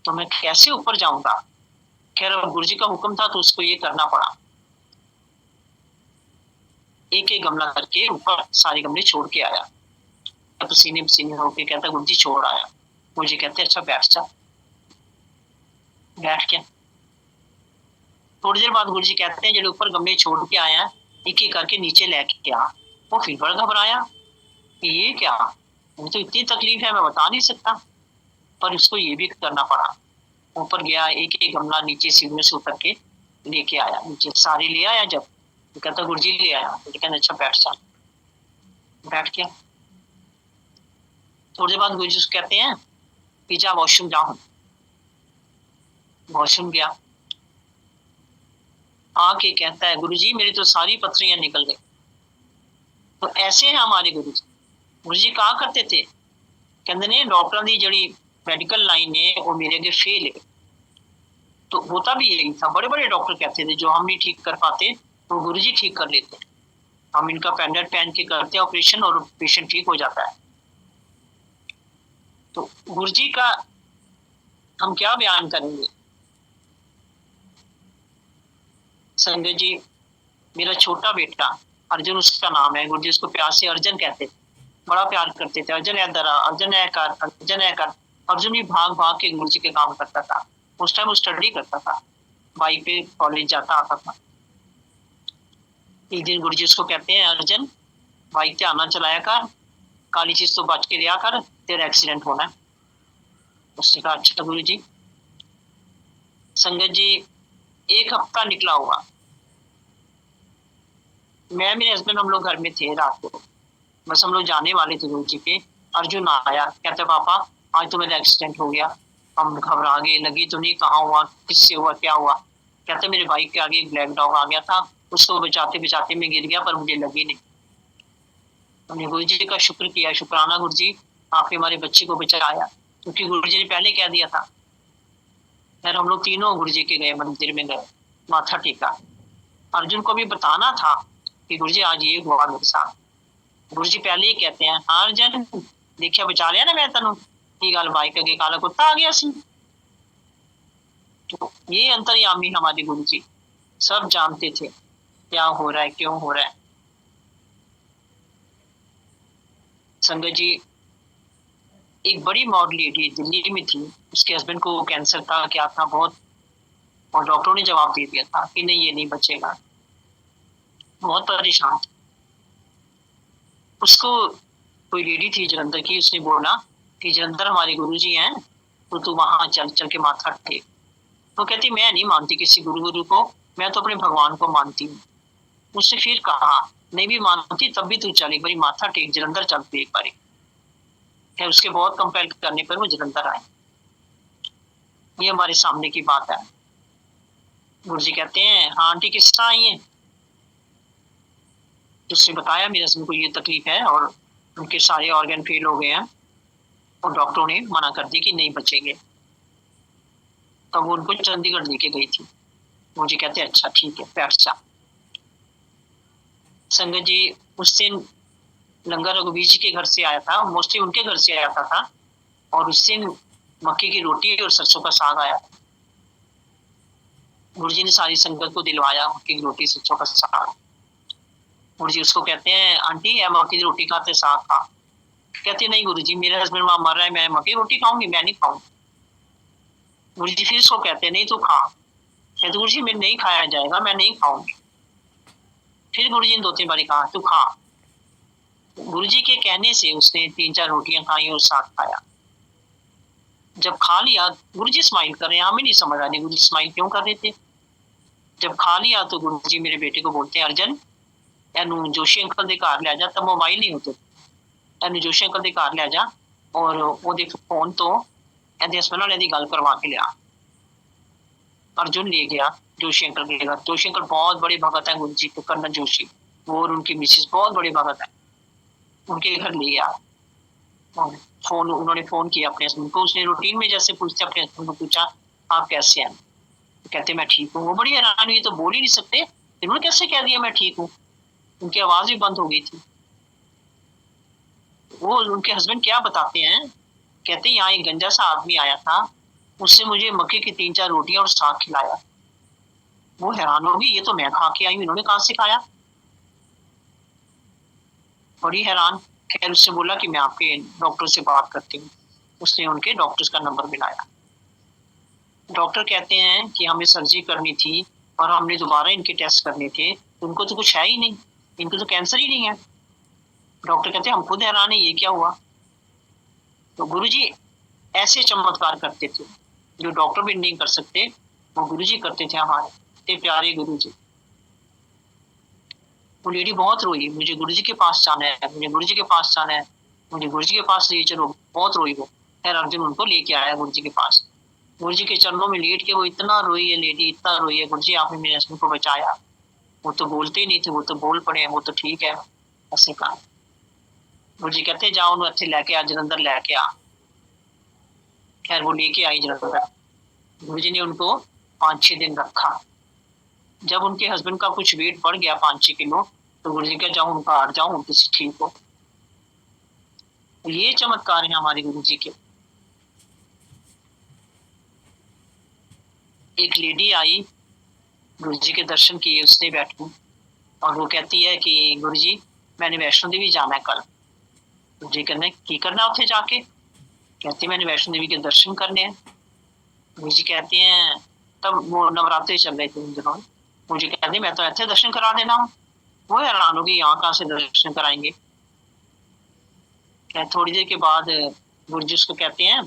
तो मैं कैसे ऊपर जाऊंगा। खैर गुरु जी का हुक्म था तो उसको ये करना पड़ा। एक एक गमला करके ऊपर सारे गमले छोड़ के आया। पसीने पसीने होके कहता गुरु जी छोड़ आया। गुरु जी कहते अच्छा बैठ जा। बैठ गया। थोड़ी देर बाद गुरु जी कहते हैं जो ऊपर गमले छोड़ के आया एक एक करके नीचे लेके आ। वो फिर बड़ा घबराया कि ये क्या, मुझे तो इतनी तकलीफ है मैं बता नहीं सकता, पर उसको ये भी करना पड़ा। ऊपर गया, एक एक गमला नीचे सीढ़ियों से उतर के लेके आया। नीचे सारे ले आया। जब तो कहता गुरु जी ले आया। तो कहते अच्छा बैठ जा। बैठ गया। थोड़ी देर बाद गुरु जी कहते हैं कि जा वॉशरूम जाओ। वॉशरूम गया। आके कहता है गुरु जी मेरी तो सारी पथरियां निकल गई। तो ऐसे हैं हमारे गुरु जी। गुरु जी कहा करते थे, कहते ने डॉक्टर की जड़ी मेडिकल लाइन है वो मेरे अगे फेल है। तो होता भी यही था। बड़े बड़े डॉक्टर कहते थे जो हम नहीं ठीक कर पाते तो गुरु जी ठीक कर लेते। हम इनका पेंडेंट पहन के करते हैं ऑपरेशन और पेशेंट ठीक हो जाता है। तो गुरु जी का हम क्या बयान करेंगे। संगत जी, मेरा छोटा बेटा अर्जुन उसका नाम है। गुरु जी उसको प्यार से अर्जुन कहते थे, बड़ा प्यार करते थे। अर्जुन है दरा, अर्जुन है कर, अर्जुन है कर। अर्जुन भी भाग भाग के गुरु जी के काम करता था। उस टाइम वो स्टडी करता था, बाइक पे कॉलेज जाता आता था। एक दिन गुरु जी उसको कहते हैं अर्जुन बाइक ध्यान ना चलाया कर, काली चीज तो बच के लिया कर, तेरा एक्सीडेंट होना है। उसने कहा अच्छा गुरु जी। संगत जी, एक हफ्ता निकला हुआ, मैं मेरे हस्बैंड हम लोग घर में थे रात को। बस हम लोग जाने वाले थे गुरु जी के। अर्जुन आया, कहते पापा आज तो मेरा एक्सीडेंट हो गया। हम घबरा गए, लगी तो नहीं, कहाँ हुआ, किससे हुआ, क्या हुआ। कहते मेरे बाइक के आगे एक ब्लैक डॉग आ गया था, उसको बचाते बचाते मैं गिर गया पर मुझे लगी नहीं। हमने गुरु जी का शुक्र किया, शुक्राना गुरु जी आपने हमारे बच्चे को बचाया, क्योंकि गुरु जी ने पहले कह दिया था। फिर हम लोग तीनों गुरु जी के गए, मंदिर में गए, माथा टेका। अर्जुन को भी बताना था कि गुरु जी आज ये हुआ मेरे साथ। गुरु जी पहले ही कहते हैं हाँ अर्जुन देखिया बचा लिया ना मैं तेन, की गल बाइक अगे काला कुत्ता आ गया सी। तो ये अंतर्यामी हमारे गुरु जी सब जानते थे क्या हो रहा है, क्यों हो रहा है। संगत जी, एक बड़ी मॉडल लेडी दिल्ली में थी, उसके हस्बैंड को कैंसर था, क्या था बहुत, और डॉक्टरों ने जवाब दे दिया था कि नहीं ये नहीं बचेगा। बहुत परेशान थी। उसको कोई लेडी थी जलंधर की, उसने बोला कि जलंधर हमारे गुरुजी हैं, तो तू वहां चल चल के माथा टेक। तो कहती मैं नहीं मानती किसी गुरु को, मैं तो अपने भगवान को मानती हूँ। मुझसे फिर कहा नहीं भी मानती तब भी तू चल, एक बारी माथा टेक, जलंधर चल तू एक बारी। फिर उसके बहुत कंपेल करने पर वो जलंधर आए। ये हमारे सामने की बात है। गुरुजी कहते हैं हाँ आंटी किस तरह आई है। उसने बताया मेरे हस्बैंड को ये तकलीफ है और उनके सारे ऑर्गन फेल हो गए हैं और डॉक्टरों ने मना कर दिया कि नहीं बचेंगे। तब वो उनको चंडीगढ़ लेके गई थी। मुझे कहते अच्छा ठीक है बैठ जा। संगत जी, उस दिन लंगर रघुवीर जी के घर से आया था, मोस्टली उनके घर से आया था और उस दिन मक्के की रोटी और सरसों का साग आया। गुरु जी ने सारी संगत को दिलवाया मक्के की रोटी सरसों का साग। गुरु जी उसको कहते हैं आंटी मक्के की रोटी खाते साग खा। कहती नहीं गुरु जी मेरे हस्बैंड वहां मर रहा है, मैं मक्की रोटी खाऊंगी, मैं नहीं खाऊंगी। गुरु जी फिर उसको कहते नहीं तू खा। कहते गुरु जी मेरे नहीं खाया जाएगा, मैं नहीं खाऊंगी। फिर गुरु जी ने 2-3 बारी कहा तू खा। गुरु जी के कहने से उसने 3-4 रोटियां खाई और साग खाया। जब खा लिया गुरु जी स्माइल कर रहे हैं, हमें नहीं समझ आ रही गुरु जी स्माइल क्यों कर रहे थे। जब खा लिया तो गुरु जी मेरे बेटे को बोलते हैं अर्जन एनू जोशी अंकल दे घर ले जा, तब मोबाइल नहीं होते, एनू जोशी अंकल दे घर ले जा और ओदे फोन तो ਇਹਦੇ ਹਸਬੈਂਡ ਵਾਲਿਆਂ ਦੀ ਗੱਲ करवा के लिया। अर्जुन ले गया जोशी अंकल के घर। जोशी अंकल बहुत बड़े भगत है गुरु जी के, कर्नल जोशी, वो और उनकी मिसेस बहुत बड़े भगत है। उनके घर ले गया और फोन उन्होंने फोन किया अपने हस्बैंड को। उसने रूटीन में जैसे पूछते अपने हस्बैंड को पूछा आप कैसे हैं, तो कहते मैं ठीक हूँ। वो बड़ी हैरान हुई, तो बोल ही नहीं सकते, इन्होंने कैसे कह दिया मैं ठीक हूँ। उनकी आवाज भी बंद हो गई थी। वो उनके हस्बैंड क्या बताते हैं, कहते यहाँ एक गंजा सा आदमी आया था, उससे मुझे मक्के की 3-4 रोटियां और साग खिलाया। वो हैरान होगी ये तो मैं खा के आई हूँ, इन्होंने कहाँ से खाया। बड़ी हैरान। खैर उससे बोला कि मैं आपके डॉक्टर से बात करती हूँ। उसने उनके डॉक्टर्स का नंबर मिलाया। डॉक्टर कहते हैं कि हमें सर्जरी करनी थी और हमने दोबारा इनके टेस्ट करने थे, उनको तो कुछ है ही नहीं, इनको तो कैंसर ही नहीं है। डॉक्टर कहते हैं हम खुद हैरान है ये क्या हुआ। तो गुरुजी ऐसे चमत्कार करते थे जो डॉक्टर भी नहीं कर सकते, वो गुरुजी करते थे हमारे इतने प्यारे गुरुजी। वो लेडी बहुत रोई, मुझे गुरुजी के पास जाना है, मुझे गुरुजी के पास जाना है, मुझे गुरुजी के पास ले चलो, बहुत रोई वो। खैर अर्जुन उनको लेके आया गुरुजी के पास। गुरुजी के चरणों में लेट के वो इतना रोई है लेडी, इतना रोई है, गुरुजी आपने मेरे हस्बैंड को बचाया। वो तो बोलते ही नहीं थे, वो तो बोल पड़े, वो तो ठीक है ऐसे कहा। गुरुजी कहते जाओ उन्हें इत्थे लैके आ, जलंधर लैके आ। खैर वो लेके आई जलंधर। गुरुजी ने उनको 5-6 दिन रखा। जब उनके हस्बैंड का कुछ वेट बढ़ गया 5-6 किलो, तो गुरुजी कहा जाओ उनका हट जाओ, उनकी ठीक हो। ये चमत्कार है हमारे गुरुजी के। एक लेडी आई, गुरुजी के दर्शन किए उसने बैठी, और वो कहती है कि गुरुजी मैंने वैष्णो देवी जाना है कल। गुरुजी कहने की करना उत्थे जाके। कहती मैंने वैष्णो देवी के दर्शन करने हैं। गुरुजी कहते हैं तब वो नवरात्रे चल रहे थे उन दिनों। मुझे कहते मैं तो ऐसे दर्शन करा देना हूँ। वो हैरान होगी यहाँ कहाँ से दर्शन कराएंगे। थोड़ी देर के बाद गुरुजी उसको कहते हैं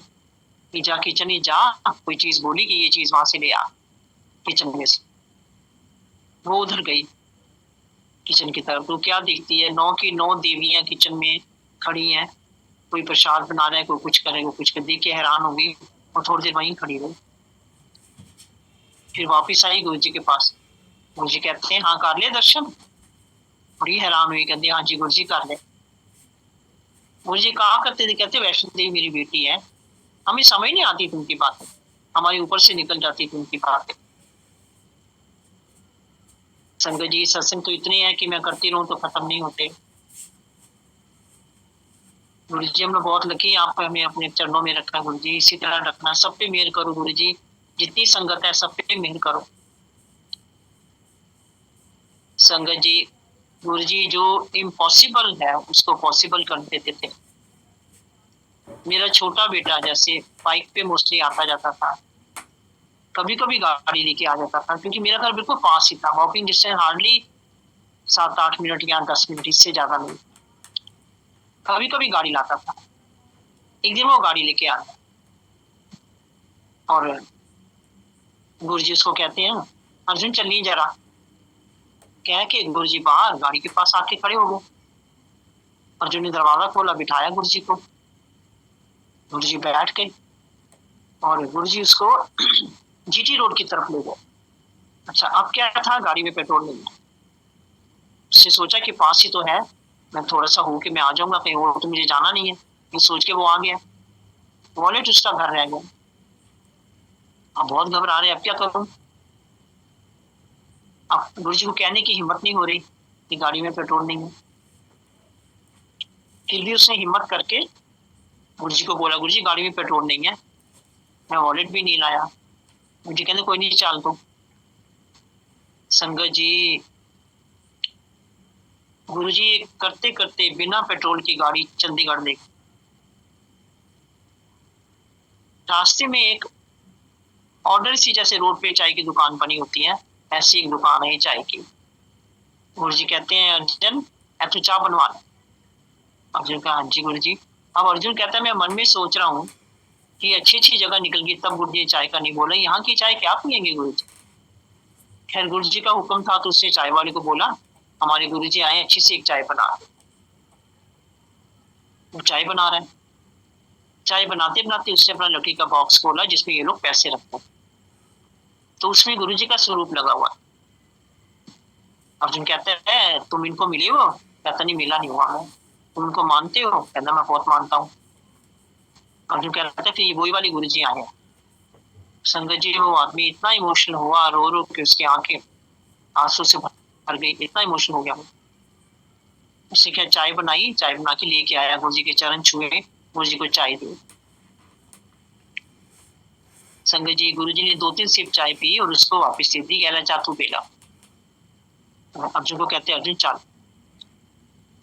कि जा किचन ही जा, कोई चीज बोली कि ये चीज वहां से ले आ किचन में से। वो उधर गई किचन की तरफ, तो क्या देखती है 9 की 9 देवियां किचन में खड़ी हैं। कोई प्रसाद बना रहा है, कोई कुछ करे, कोई कुछ कर, देख के हैरान हो गई और थोड़ी देर वहीं खड़ी रही। फिर वापिस आई गुरु जी के पास। गुरु जी कहते हैं हाँ कर ले दर्शन। बड़ी हैरान हुई, कहते हाँ जी गुरु जी कर ले। गुरु जी कहा करते थे, कहते वैष्णो देवी मेरी बेटी है, हमें समझ नहीं आती थी उनकी बातें, हमारे ऊपर से निकल जाती थी उनकी बातें। संगत जी सत्संग तो इतने हैं कि मैं करती रहूं तो खत्म नहीं होते। गुरु जी हम लोग बहुत लकी, आप हमें अपने चरणों में रखना गुरु जी, इसी तरह रखना, सब पे मेहर करो गुरु जी, जितनी संगत है सब पे मेहर करो। संगत जी गुरु जी जो इम्पॉसिबल है उसको पॉसिबल कर देते थे। मेरा छोटा बेटा जैसे बाइक पे मोस्टली आता जाता था, कभी कभी गाड़ी लेके आ जाता था, क्योंकि मेरा घर बिल्कुल पास ही था, वॉकिंग डिस्टेंस हार्डली 7-8 मिनट या 10 मिनट, इससे ज्यादा नहीं। कभी कभी गाड़ी लाता था। एक दिन वो गाड़ी लेके आ गया और गुरुजी उसको कहते हैं, अर्जुन चलिए जरा, कह के गुरुजी बाहर गाड़ी के पास आके खड़े हो गए। अर्जुन ने दरवाजा खोला, बिठाया गुरुजी को, गुरुजी बैठ गए और गुरुजी उसको जीटी रोड की तरफ ले गए। अच्छा, अब क्या था, गाड़ी में पेट्रोल नहीं है। उसने सोचा कि पास ही तो है, मैं थोड़ा सा होके मैं आ जाऊंगा, कहीं और तो मुझे जाना नहीं है, ये सोच के वो आ गया। वॉलेट उसका घर रह गया। अब बहुत घबरा रहे, अब क्या करूं। अब गुरुजी को कहने की हिम्मत नहीं हो रही कि गाड़ी में पेट्रोल नहीं है। फिर भी उसने हिम्मत करके गुरुजी को बोला, गुरुजी गाड़ी में पेट्रोल नहीं है, मैं वॉलेट भी नहीं लाया। गुरुजी कहते कोई नहीं, चाल दो। संगत जी, गुरुजी करते करते बिना पेट्रोल की गाड़ी चंडीगढ़ ले गए। रास्ते में एक ऑर्डर सी, जैसे रोड पे चाय की दुकान बनी होती है, ऐसी एक दुकान है चाय की। गुरुजी कहते हैं, अर्जुन ऐसे चाय बनवा ले। अर्जुन कहा, हाँ जी गुरुजी। अब अर्जुन कहता है, मैं मन में सोच रहा हूँ कि अच्छी अच्छी जगह निकल गई, तब गुरुजी चाय का नहीं बोला, यहाँ की चाय क्या पियेंगे गुरुजी। खैर गुरुजी का हुक्म था, तो उसने चाय वाले को बोला, हमारे गुरुजी आए, अच्छी सी एक चाय बना। वो चाय बना रहे हैं। चाय बनाते बनाते उसने अपना लकड़ी का बॉक्स खोला जिसमें ये लोग पैसे रखते हैं, तो उसमें गुरुजी का स्वरूप लगा हुआ। अर्जुन कहते हैं, तुम इनको मिले हो। कहता, नहीं मिला नहीं हुआ मैं। तुम उनको मानते हो। कहता, मैं बहुत मानता हूँ। अर्जुन कहता है, फिर वही वाली गुरुजी आए हैं। संगत जी, वो आदमी इतना इमोशनल हुआ, रो रो के उसकी आंखें आंसू से भर गई, इतना इमोशनल हो गया। उसने क्या चाय बनाई, चाय बना के लेके आया, गुरुजी के चरण छुए, गुरुजी को चाय दी। संगत जी, गुरुजी ने 2-3 सिप चाय पी और उसको वापस दे दी, कहला चाह तू पीला। अर्जुन को कहते, अर्जुन चल।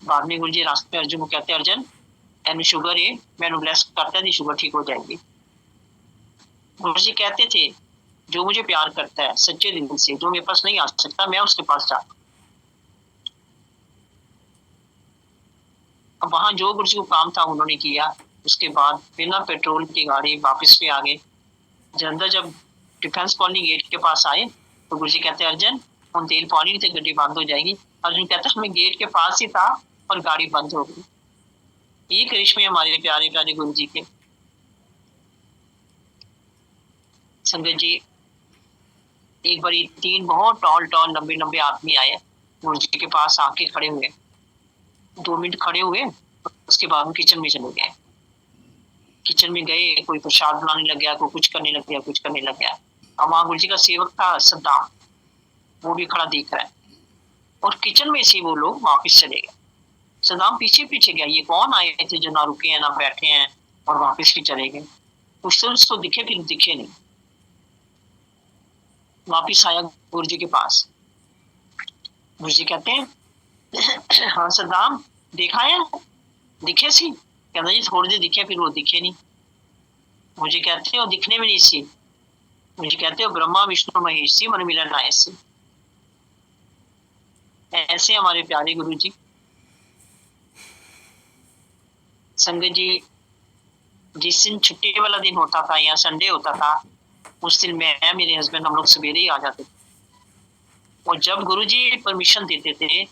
बाद में गुरुजी रास्ते में अर्जुन को कहते, अर्जुन एनु शुगर है, मैंने ब्लेस करता है, शुगर ठीक हो जाएगी। गुरुजी कहते थे, जो मुझे प्यार करता है सच्चे दिल से, जो मेरे पास नहीं आ सकता, मैं उसके पास जाता। अब वहां जो गुरुजी को काम था उन्होंने किया। उसके बाद बिना पेट्रोल की गाड़ी वापस पे आ गए। जलंधर जब डिफेंस कॉलोनी गेट के पास आए तो गुरुजी कहते, अर्जुन हम तेल पानी से गड्डी बंद हो जाएगी। अर्जुन कहता, हमें गेट के पास ही था और गाड़ी बंद हो गई। ये करिश्मे हमारे प्यारे प्यारे गुरु जी के। संगत जी, एक बार 3 बहुत टॉल टॉल लंबे लंबे आदमी आए, गुरु जी के पास आके खड़े हुए। 2 मिनट खड़े हुए, उसके बाद हम किचन में चले गए। किचन में गए, कोई प्रसाद बनाने लग गया, कोई कुछ करने लग गया, कुछ करने लग गया। और वहां गुरु जी का सेवक था सद्दाम, वो भी खड़ा देख रहा है। और किचन में से वो लोग वापिस चले गए। सद्दाम पीछे पीछे गया, ये कौन आए थे जो ना रुके हैं ना बैठे हैं और वापिस भी चले गए। कुछ तो उसको दिखे, फिर दिखे नहीं। वापिस आया गुरु जी के पास। गुरु जी कहते हैं, हाँ सद्दाम देखा है, दिखे सी। कहता जी थोड़ी देर दिखे, फिर वो दिखे नहीं। मुझे कहते हो दिखने में नहीं सी। मुझे कहते हो ब्रह्मा विष्णु महेश सी, मन मिलन आए सी। ऐसे हमारे प्यारे गुरु जी। संगत जी, जिस दिन छुट्टी वाला दिन होता था या संडे होता था, उस दिन मैं मेरे हस्बैंड हम लोग सवेरे ही आ जाते थे। और जब गुरुजी परमिशन देते थे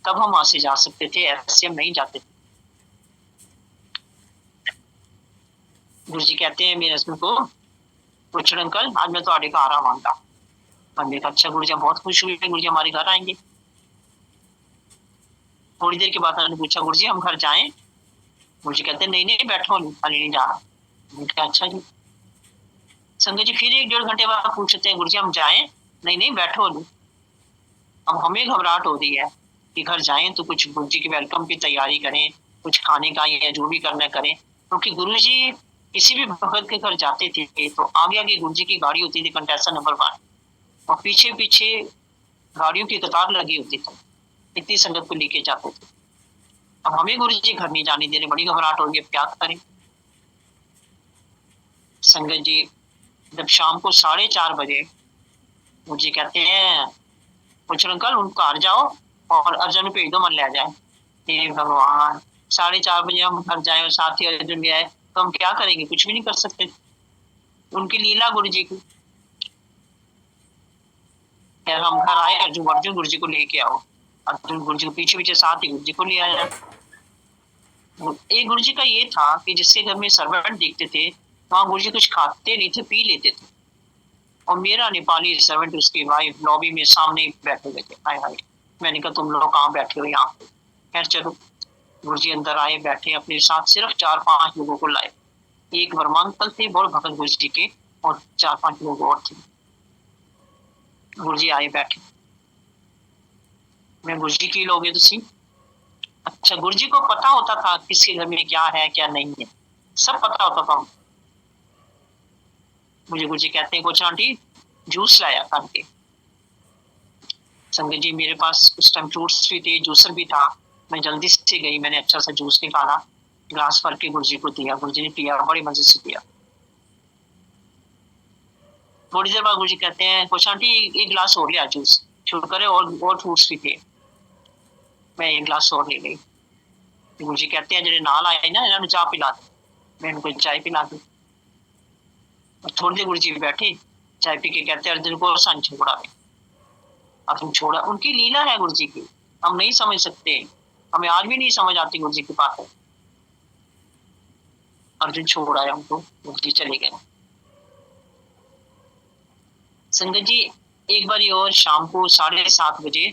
तब हम वहां से जा सकते थे, ऐसे हम नहीं जाते थे। गुरुजी कहते हैं मेरे हस्बैंड को, पूछो अंकल आज मैं तो का आ रहा मांगता। मैंने कहा अच्छा। गुरुजी बहुत खुश हुए, गुरुजी हमारे घर आएंगे। थोड़ी देर के बाद मैंने पूछा, गुरुजी हम घर जाएं। गुरुजी कहते नहीं नहीं बैठो, नहीं जा रहा। मैंने कहा अच्छा जी। संगत जी, फिर 1-1.5 घंटे बाद पूछते हैं, गुरुजी हम जाएं। नहीं नहीं बैठो। अब हमें घबराहट हो रही है कि घर जाएं तो कुछ गुरुजी की वेलकम की तैयारी करें, कुछ खाने का या जो भी करना करें, क्योंकि गुरुजी किसी भी भगत के घर जाते थे तो आगे आगे गुरुजी की गाड़ी होती थी, कंटेस्टर नंबर 1, और पीछे पीछे गाड़ियों की कतार लगी होती थी, इतनी संगत को लेके जाते थे। अब हमें गुरुजी घर नहीं जाने दे रहे, बड़ी घबराहट हो रही है, क्या करें। संगत जी जब शाम को 4:30 बजे गुरु जी कहते हैं पूछो अंकल उन घर जाओ और अर्जुन को भेज दो, मन ले जाए। हे भगवान, 4:30 बजे हम घर जाए और साथ ही अर्जुन भी आए तो हम क्या करेंगे? कुछ भी नहीं कर सकते। उनकी लीला गुरु जी की। यार हम घर आए, अर्जुन अर्जुन गुरु जी को लेके आओ। अर्जुन गुरु जी को पीछे पीछे साथ ही गुरु जी को ले आया। एक गुरु जी का ये था कि जिसके घर में सर्वेंट देखते थे वहां गुरु जी कुछ खाते नहीं थे, पी लेते थे। और मेरा नेपाली सर्वेंट उसकी वाइफ लॉबी में सामने बैठे हुए थे। हाय हाय, मैंने कहा तुम लोग कहाँ बैठे हो यहाँ पे? खैर चलो, गुरु जी अंदर आए, बैठे, अपने साथ सिर्फ 4-5 लोगों को लाए। एक वर्मांकल थे बोल भगत गुरु जी के, और 4-5 लोग और थे। गुरु जी आए, बैठे। मैं गुरु जी की लोगे तुसी? अच्छा, गुरु जी को पता होता था किसके घर में क्या है क्या नहीं है, सब पता होता था। मुझे गुरु जी कहते हैं कुछ आंटी जूस लाया करके। संगत जी मेरे पास उस टाइम फ्रूट्स भी थे, जूसर भी था। मैं जल्दी से गई, मैंने अच्छा सा जूस निकाला, ग्लास भर के गुरु जी को दिया। गुरु जी ने पिया, बड़ी मजे से पिया। थोड़ी देर बाद गुरु जी कहते हैं कुछ आंटी एक गिलास और लिया जूस, शुक्र है और फ्रूट्स भी थे। मैं एक गिलास और ले गई। गुरु जी कहते हैं जेडे नाल आए ना इन्होंने चाय पिला दी। मैं इनको चाय पिला दी। थोड़ी देर गुरु जी बैठे, चाय पी के कहते अर्जुन को सन छोड़ा। अर्जुन छोड़ा, उनकी लीला है गुरु जी की, हम नहीं समझ सकते। हमें आज भी नहीं समझ आती गुरु जी की बात है। अर्जुन छोड़ आया उनको, गुरु जी चले गए। संगत जी एक बार और शाम को 7:30 बजे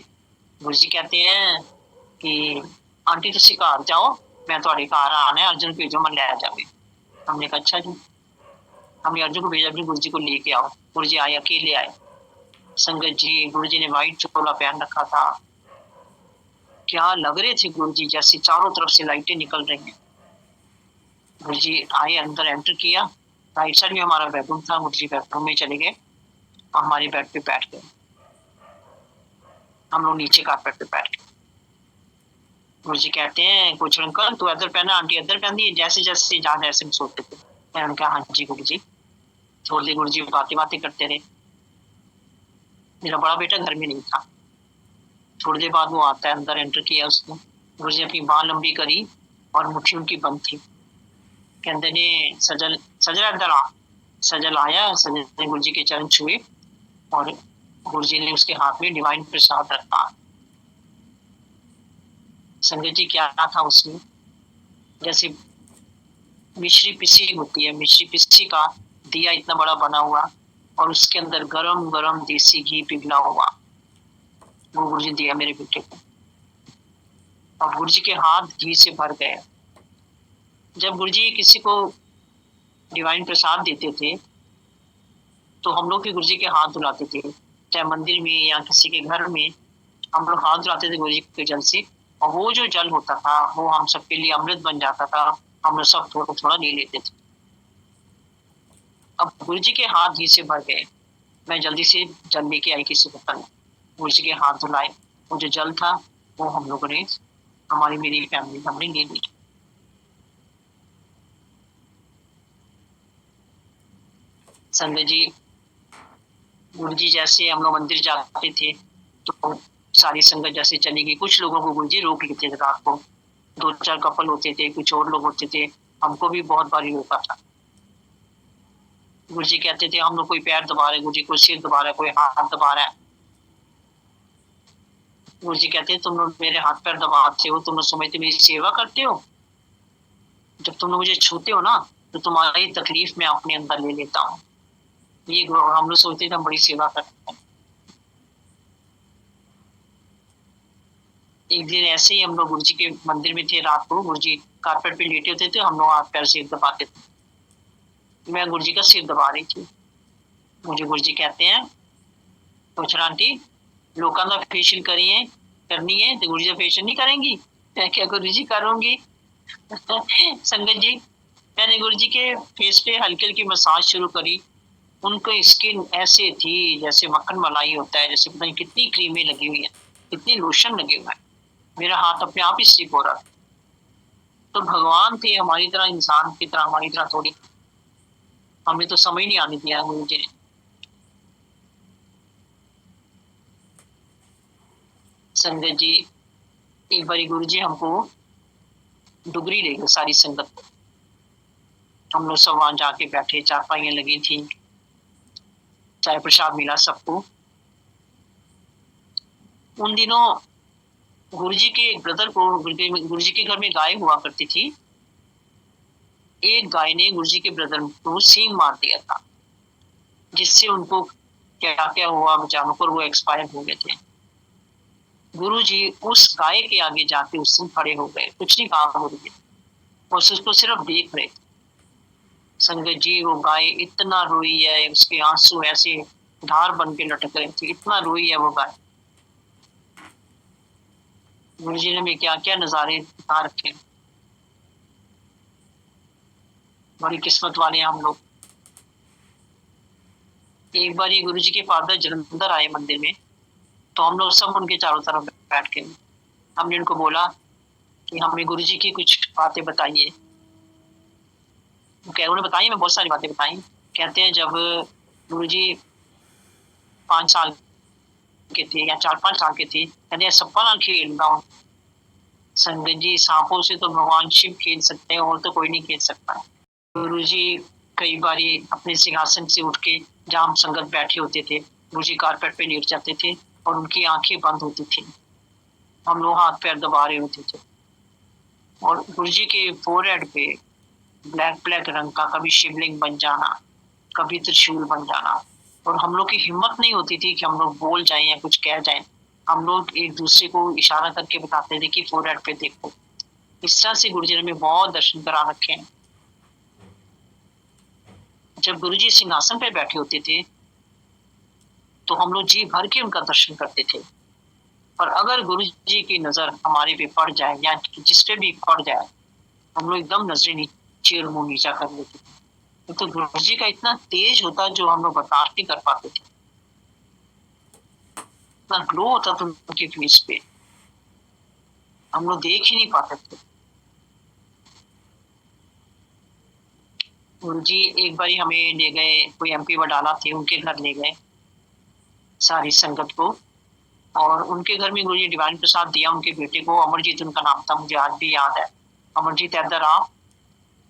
गुरु जी कहते हैं कि आंटी तुसी घर जाओ, मैं थोड़े घर आना है, अर्जुन भेजो मन ले जावे। हमने कहा अच्छा जी। हमने अर्जुन को भेजा, अपने गुरु जी को लेके आओ। गुरु जी आए, अकेले आए। संगत जी गुरु जी ने व्हाइट चोला पहन रखा था, क्या लग रहे थे गुरु जी जैसे चारों तरफ से लाइटें निकल रही हैं। गुरु जी आए, अंदर एंटर किया। राइट साइड में हमारा बेडरूम था, गुरु जी बेडरूम में चले गए, हमारे बेड पे बैठ गए। हम लोग नीचे कारपेट पे बैठ गए। गुरु जी कहते हैं कुछ अंकल तू इधर पहना, आंटी इधर पहन दी, जैसे जैसे जहाँ जैसे सोते थे। मैंने कहा हाँ जी गुरु जी। थोड़ी देर गुरु जी बातें करते रहे। मेरा बड़ा बेटा घर में नहीं था। थोड़ी देर बाद वो आता है, अंदर एंटर किया उसने। गुरु जी अपनी बाह लंबी करी और मुट्ठी उनकी बंद थी। कहते ने सजल सजल इधर आ। सजल आया, सजल ने गुरु जी के चरण छुए और गुरु जी ने उसके हाथ में डिवाइन प्रसाद रखा। संगत जी क्या था उसमें? जैसे मिश्री पिसी होती है, मिश्री पिसी का दिया इतना बड़ा बना हुआ और उसके अंदर गरम गरम देसी घी पिघला हुआ, वो गुरु जी दिया मेरे बेटे को। और गुरु जी के हाथ घी से भर गए। जब गुरु जी किसी को डिवाइन प्रसाद देते थे तो हम लोग भी गुरु जी के हाथ धुलाते थे, चाहे मंदिर में या किसी के घर में हम लोग हाथ धुलाते थे गुरु जी के जल से। और वो जो जल होता था वो हम सबके लिए अमृत बन जाता था, हम लोग सब थोड़ा थोड़ा ले लेते थे। अब गुरु जी के हाथ घी से भर गए। मैं जल्दी से जल लेके आई किसी बर्तन में, गुरु जी के हाथ धुलाए। वो जो जल था वो हम लोगों ने, हमारी मेरी फैमिली हमने ले ली। संगत जी गुरु जी जैसे हम लोग मंदिर जाते थे तो सारी संगत जैसे चली गई। कुछ लोगों को गुरु जी रोक लेते थे रात को, 2-4 कपल होते थे, कुछ और लोग होते थे, हमको भी बहुत बारी रोका था। गुरु जी कहते थे हम लोग कोई पैर दबा रहे, गुरु जी कोई सिर दबा रहा है, कोई हाथ दबा रहा है। गुरु जी कहते हैं तुम लोग मेरे हाथ पैर दबाते हो, तुम लोग समझते मेरी सेवा करते हो। जब तुम लोग मुझे छूते हो ना तो तुम्हारी तकलीफ मैं अपने अंदर ले लेता हूँ। ये हम लोग सोचते थे हम बड़ी सेवा करते हैं। एक दिन ऐसे ही हम लोग गुरु जी के मंदिर में थे, रात को गुरु जी कारपेट पे लेटे होते थे, हम लोग हाथ पैर सिर दबाते थे। मैं गुरु जी का सिर दबा रही थी। मुझे गुरु जी कहते हैं कुछ आंटी लोगों का फेशियल करिए करनी है तो गुरु जी फेशियल नहीं करेंगी? मैं क्या गुरु जी करूंगी। संगत जी मैंने गुरु जी के फेस पे हल्की हल्की मसाज शुरू करी। उनको स्किन ऐसे थी जैसे मक्खन मलाई होता है, जैसे पता नहीं कितनी क्रीमें लगी हुई है, कितनी लोशन लगे हुए हैं। मेरा हाथ अपने आप ही स्लिप हो रहा। तो भगवान थे हमारी तरह, इंसान की तरह, हमारी तरह थोड़ी। हमें तो समझ नहीं आने दिया गुरु जी ने। संगत जी, एक बारी गुरु जी हमको डुगरी ले गए सारी संगत को। हम लोग सब वहां जाके बैठे, चारपाइयां लगी थी, चाय प्रसाद मिला सबको। उन दिनों गुरुजी के ब्रदर को, गुरुजी के घर में गाय हुआ करती थी। एक गाय ने गुरुजी के ब्रदर को सींग मार दिया था, जिससे उनको क्या क्या हुआ बेचारों को, वो एक्सपायर हो गए थे। गुरुजी उस गाय के आगे जाके उस दिन खड़े हो गए, कुछ नहीं कहा गुरुजी, बस उसको सिर्फ देख रहे। संगत जी, वो गाय इतना रोई है, उसके आंसू ऐसे धार बन के लटक रहे थे, इतना रोई है वो गाय। गुरु जी ने हमें क्या क्या नजारे दिखा रखे। बड़ी किस्मत वाले हैं हम लोग। एक बार ये गुरु जी के फादर जलंधर आए मंदिर में, तो हम लोग सब उनके चारों तरफ बैठ के हमने उनको बोला कि हमें गुरु जी की कुछ बातें बताइए। उन्होंने बताई, मैं बहुत सारी बातें बताई। कहते हैं जब गुरु जी 5 साल के थे या 4-5 साल के थे, कहते हैं सप्पा ना खेल रहा हूँ। संगत जी, सांपों से तो भगवान शिव खेल सकते हैं, और तो कोई नहीं खेल सकता। गुरु जी कई बारी अपने सिंहासन से उठ के, जहाँ हम संगत बैठे होते थे, गुरु जी कारपेट पे लेट जाते थे और उनकी आंखें बंद होती थी। हम लोग हाथ पैर दबा रहे होते थे, और गुरु जी के फोरहेड पे ब्लैक ब्लैक रंग का कभी शिवलिंग बन जाना, कभी त्रिशूल बन जाना। और हम लोग की हिम्मत नहीं होती थी कि हम लोग बोल जाएं या कुछ कह जाएं। हम लोग एक दूसरे को इशारा करके बताते थे कि फोरहेड पे देखो। इस तरह से गुरु जी ने हमें बहुत दर्शन करा रखे हैं। जब गुरु जी सिंहासन पे बैठे होते थे, तो हम लोग जी भर के उनका दर्शन करते थे। और अगर गुरु जी की नजर हमारे पे पड़ जाए या जिस पे भी पड़ जाए, हम लोग एकदम नजरें नीचे और मुंह नीचा कर लेते थे। तो गुरु जी का इतना तेज होता, जो हम लोग बर्दाश्त नहीं कर पाते थे। इतना ग्लो होता था उनके फेस पे, हम लोग देख ही नहीं पाते थे। गुरु जी एक बार हमें ले गए, कोई एमपी वडाला थे, उनके घर ले गए सारी संगत को। और उनके घर में गुरु जी डिवाइन प्रसाद दिया उनके बेटे को, अमरजीत उनका नाम था, मुझे आज भी याद है। अमरजीत ऐदर आ।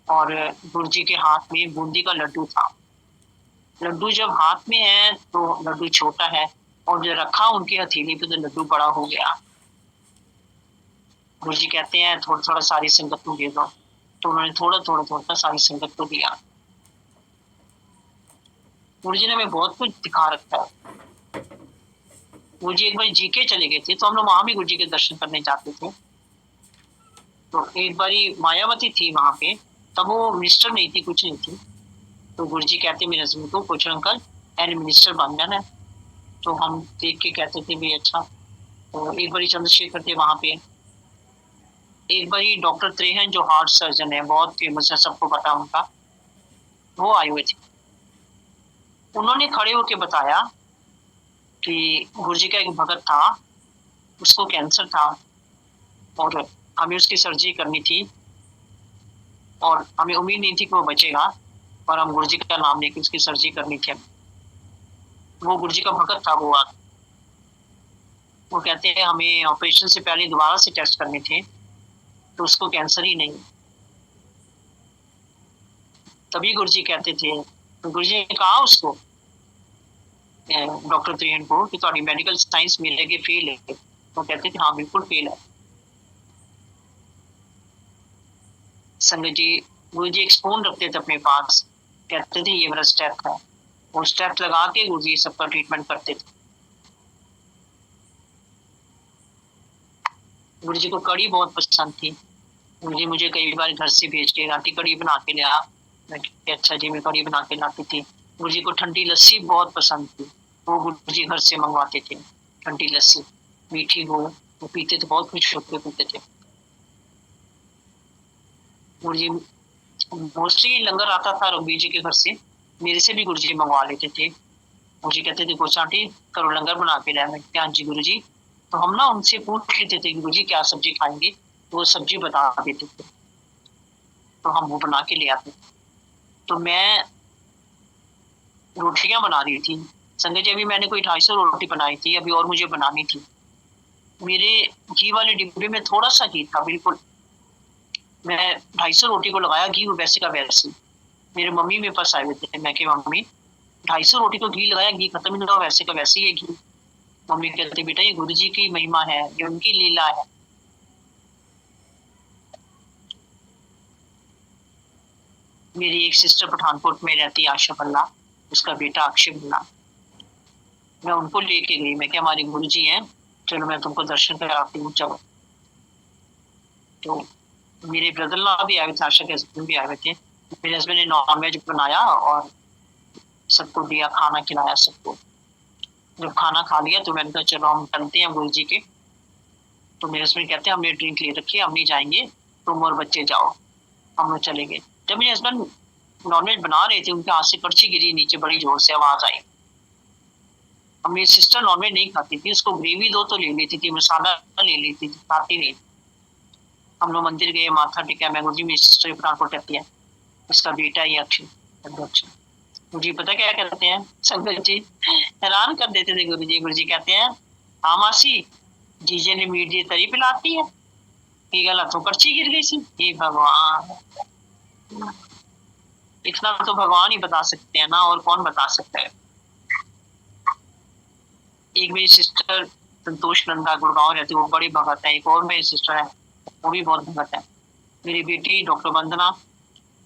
और गुरु जी के हाथ में बूंदी का लड्डू था। लड्डू जब हाथ में है तो लड्डू छोटा है, और जब रखा उनकी हथेली पे तो लड्डू बड़ा हो गया। गुरु जी कहते हैं थोड़ा थोड़ा सारी संगत को दे दो, तो उन्होंने थोड़ा थोड़ा थोड़ा सारी संगत को दिया। गुरु जी ने हमें बहुत कुछ दिखा रखा है। गुरु जी एक बार जीके चले गए थे, तो हम लोग वहां भी गुरु जी के दर्शन करने जाते थे। तो एक बारी मायावती थी वहां पे, तब वो मिनिस्टर नहीं थी, कुछ नहीं थी। तो गुरु जी कहते मेरे हस्बैंड को, कुछ अंकल एंड मिनिस्टर बन जाना है। तो हम देख के कहते थे भी अच्छा। तो एक बारी चंद्रशेखर थे वहां पे। एक बारी डॉक्टर त्रेहन, जो हार्ट सर्जन है, बहुत फेमस है, सबको पता उनका, वो आए हुए थे। उन्होंने खड़े होके बताया कि गुरु जी का एक भगत था, उसको कैंसर था, और हमें उसकी सर्जरी करनी थी, और हमें उम्मीद नहीं थी कि वो बचेगा, पर हम गुरु जी का नाम लेके उसकी सर्जरी करनी थी। वो गुरु जी का भगत था। वो कहते हैं हमें ऑपरेशन से पहले दोबारा से टेस्ट करने थे, तो उसको कैंसर ही नहीं। तभी गुरु जी कहते थे, तो गुरु जी ने कहा उसको, डॉक्टर त्रिहन को, कि तुम्हारी मेडिकल साइंस मिलेगी फेल है। तो कहते थे हाँ बिल्कुल फेल है। संगत जी, गुरु जी एक स्पून रखते थे अपने पास, कहते थे ये मेरा स्टेप है, वो स्टेप लगा के गुरु जी सबका ट्रीटमेंट करते थे। गुरु जी को कड़ी बहुत पसंद थी। गुरु जी मुझे कई बार घर से भेज के आटी कड़ी बना के ले आ, अच्छा जी मैं कड़ी बना के लाती थी। गुरु जी को ठंडी लस्सी बहुत पसंद थी, वो गुरु जी घर से मंगवाते थे ठंडी लस्सी, मीठी हो, वो पीते थे, बहुत खुश होकर पीते थे। गुरु जी मोस्टली लंगर आता था रघुवीर जी के घर से, मेरे से भी गुरु जी मंगवा लेते थे। गुरु जी कहते थे कुछ आंटी करो लंगर बना के लाए। मैं हाँ जी गुरु जी। तो हम ना उनसे पूछ लेते थे गुरु जी क्या सब्जी खाएंगे, तो वो सब्जी बता देते थे, तो हम वो बना के ले आते थे। तो मैं रोटियां बना रही थी। संगत जी, अभी मैंने कोई 250 रोटी बनाई थी, अभी और मुझे बनानी थी। मेरे घी वाले डिब्बे में थोड़ा सा घी था, बिल्कुल। मैं 250 रोटी को लगाया, घी वैसे का वैसे। मेरे मम्मी मेरे पास आए हुए थे, मैं कि मम्मी 250 रोटी को घी लगाया, घी खत्म ही नहीं हुआ, वैसे का वैसे ही है घी। मम्मी कहती बेटा ये गुरु जी की महिमा है, ये उनकी लीला है। मेरी एक सिस्टर पठानकोट में रहती है, आशा भल्ला, उसका बेटा अक्षय भल्ला। मैं उनको लेके गई, मैं क्या हमारे गुरु जी हैं, चलो मैं तुमको दर्शन कराती हूँ, चलो। तो मेरे ब्रदर ला भी आए थे, आशा के हस्बैंड भी आए हुए थे। मेरे हस्बैंड ने नॉन वेज बनाया और सबको दिया, खाना खिलाया सबको। जब खाना खा लिया तो मैंने कहा चलो हम चलते हैं गुरु जी के। तो मेरे हस्बैंड कहते हैं हमने ड्रिंक ले रखी है, हम नहीं जाएंगे, तुम और बच्चे जाओ। हम लोग चले गए। जब मेरे हस्बैंड नॉनवेज बना रहे थे, उनके हाथ से कड़छी गिरी नीचे, बड़ी जोर से आवाज आई। अब मेरी सिस्टर नॉनवेज नहीं खाती थी, उसको ग्रेवी दो तो ले लेती थी, मसाला ले लेती थी, खाती नहीं। हम लोग मंदिर गए, माथा टेका। मैं गुरु जी मेरी सिस्टर पठानकोट रहती है, उसका बेटा ही अक्षय। गुरु जी पता क्या कहते हैं, संगत जी हैरान कर देते थे गुरु जी। गुरु जी कहते हैं हाँ मासी, जीजे ने मीट जी तरी पिलाती है, ये गला तो पर्ची गिर गई सी। हे भगवान, इतना तो भगवान ही बता सकते हैं ना, और कौन बता सकता है। एक मेरी सिस्टर संतोष नंदा गुड़गांव रहती है, वो बड़ी भगत है। एक और मेरी सिस्टर है, वो भी बहुत भगत है। मेरी बेटी डॉक्टर वंदना,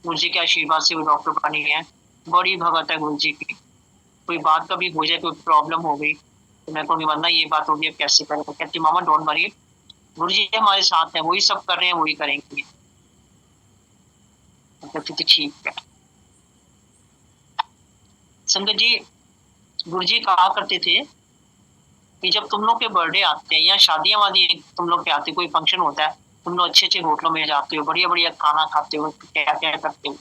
गुरु जी के आशीर्वाद से वो डॉक्टर बनी है, बड़ी भगत है गुरु जी की। कोई बात कभी हो जाए, कोई प्रॉब्लम हो गई तो मैं कहूँगी वंदना ये बात होगी, अब कैसे करें। तो कहती मामा डोंट वरी, गुरु जी हमारे साथ है, वही सब कर रहे हैं, वही करेंगे। कहती थी ठीक है। संगत जी, गुरु जी कहा करते थे कि जब तुम लोग के बर्थडे आते हैं या शादियां वादी तुम लोग के आते, कोई फंक्शन होता है, तुम लोग अच्छे अच्छे होटलों में जाते हो, बढ़िया बढ़िया खाना खाते हो, क्या क्या करते हो।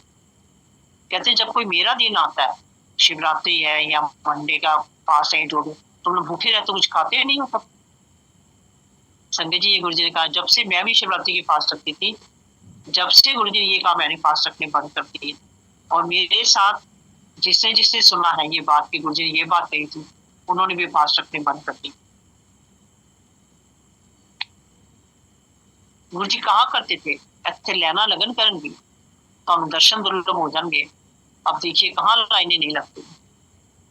कहते जब कोई मेरा दिन आता है, शिवरात्रि है या मंडे का फास्ट है, जो भी, तुम लोग भूखे रहते हो, कुछ खाते नहीं हो तब। संजय जी, ये गुरु जी ने कहा जब से मैं भी शिवरात्रि की फास्ट रखती थी, जब से गुरु जी ने ये कहा मैंने फास्ट रखने बंद कर दी। और मेरे साथ जिसने जिसने सुना है ये बात कि गुरु जी ने ये बात कही थी, उन्होंने भी फास्ट रखने बंद कर दी। गुरु जी कहा करते थे इतने लेना लगन करेंगे तो हम दर्शन दुर्लभ हो जाएंगे। अब देखिए कहाँ लाइनें नहीं लगती,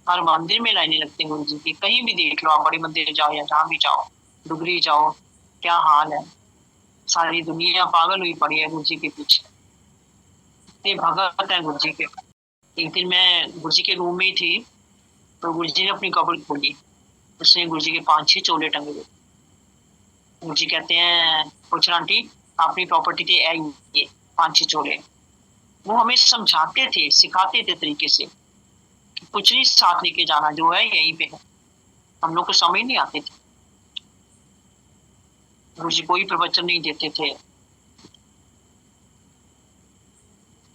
हर मंदिर में लाइनें लगती हैं गुरु जी की। कहीं भी देख लो आप, बड़े मंदिर जाओ या जहाँ भी जाओ, डुगरी जाओ, क्या हाल है। सारी दुनिया पागल हुई पड़ी है गुरु जी के पीछे, इतने भगत है गुरु जी के। एक दिन मैं गुरु जी के रूम में ही थी, तो गुरु जी ने अपनी कब्र खोली, उसने गुरु जी के 5-6 चोले टंगे हुए। गुरु जी कहते हैं पूछना आंटी अपनी प्रॉपर्टी थे ये 5-6 चोले। वो हमें समझाते थे, सिखाते थे तरीके से, कुछ नहीं साथ लेके जाना, जो है यहीं पे है। हम लोग को समझ नहीं आते थे, गुरु जी कोई प्रवचन नहीं देते थे।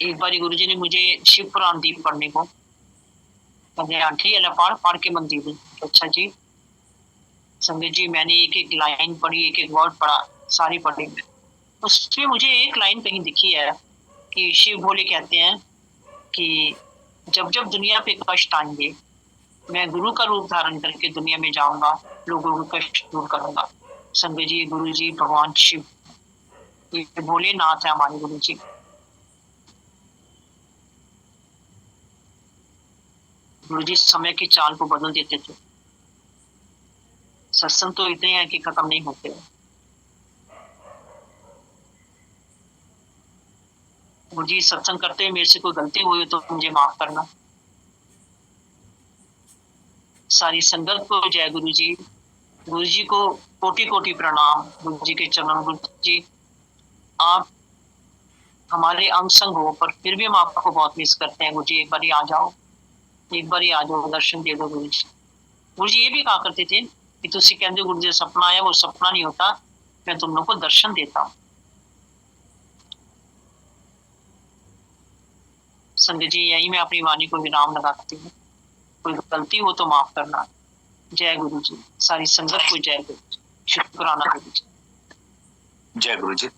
एक बार गुरु जी ने मुझे शिव पुराण दीप पढ़ने को, कहते आंटी अल्लाह पढ़ के मन दी। अच्छा जी। संगत जी, मैंने एक एक लाइन पढ़ी, एक एक वर्ड पढ़ा, सारी पढ़ी मैं। उसमें मुझे एक लाइन कहीं दिखी है कि शिव भोले कहते हैं कि जब जब दुनिया पे कष्ट आएंगे, मैं गुरु का रूप धारण करके दुनिया में जाऊंगा, लोगों को कष्ट दूर करूंगा। संगत जी, गुरु जी भगवान शिव, ये भोलेनाथ है हमारे गुरु जी। गुरु जी समय की चाल को बदल देते थे। सत्संग तो इतने हैं कि खत्म नहीं होते। गुरु जी सत्संग करते हुए मेरे से कोई गलती हुई तो मुझे माफ करना। सारी संगत को जय गुरु जी। गुरु जी को कोटि कोटि प्रणाम। गुरु जी के चरण। गुरु जी आप हमारे अंग संग हो, पर फिर भी हम आपको बहुत मिस करते हैं। गुरु जी एक बार आ जाओ, एक बार आ जाओ, दर्शन दे दो गुरु जी। गुरु जी ये भी कहा करते थे कि तुसी कहते गुरु जी सपना आया, वो सपना नहीं होता, मैं तुम लोग को दर्शन देता हूँ। संगत जी, यही मैं अपनी वाणी को विराम लगाती हूँ। कोई गलती हो तो माफ करना। जय गुरु जी। सारी संगत को जय गुरु जी। शुक्राना गुरु जी। जय Guru ji.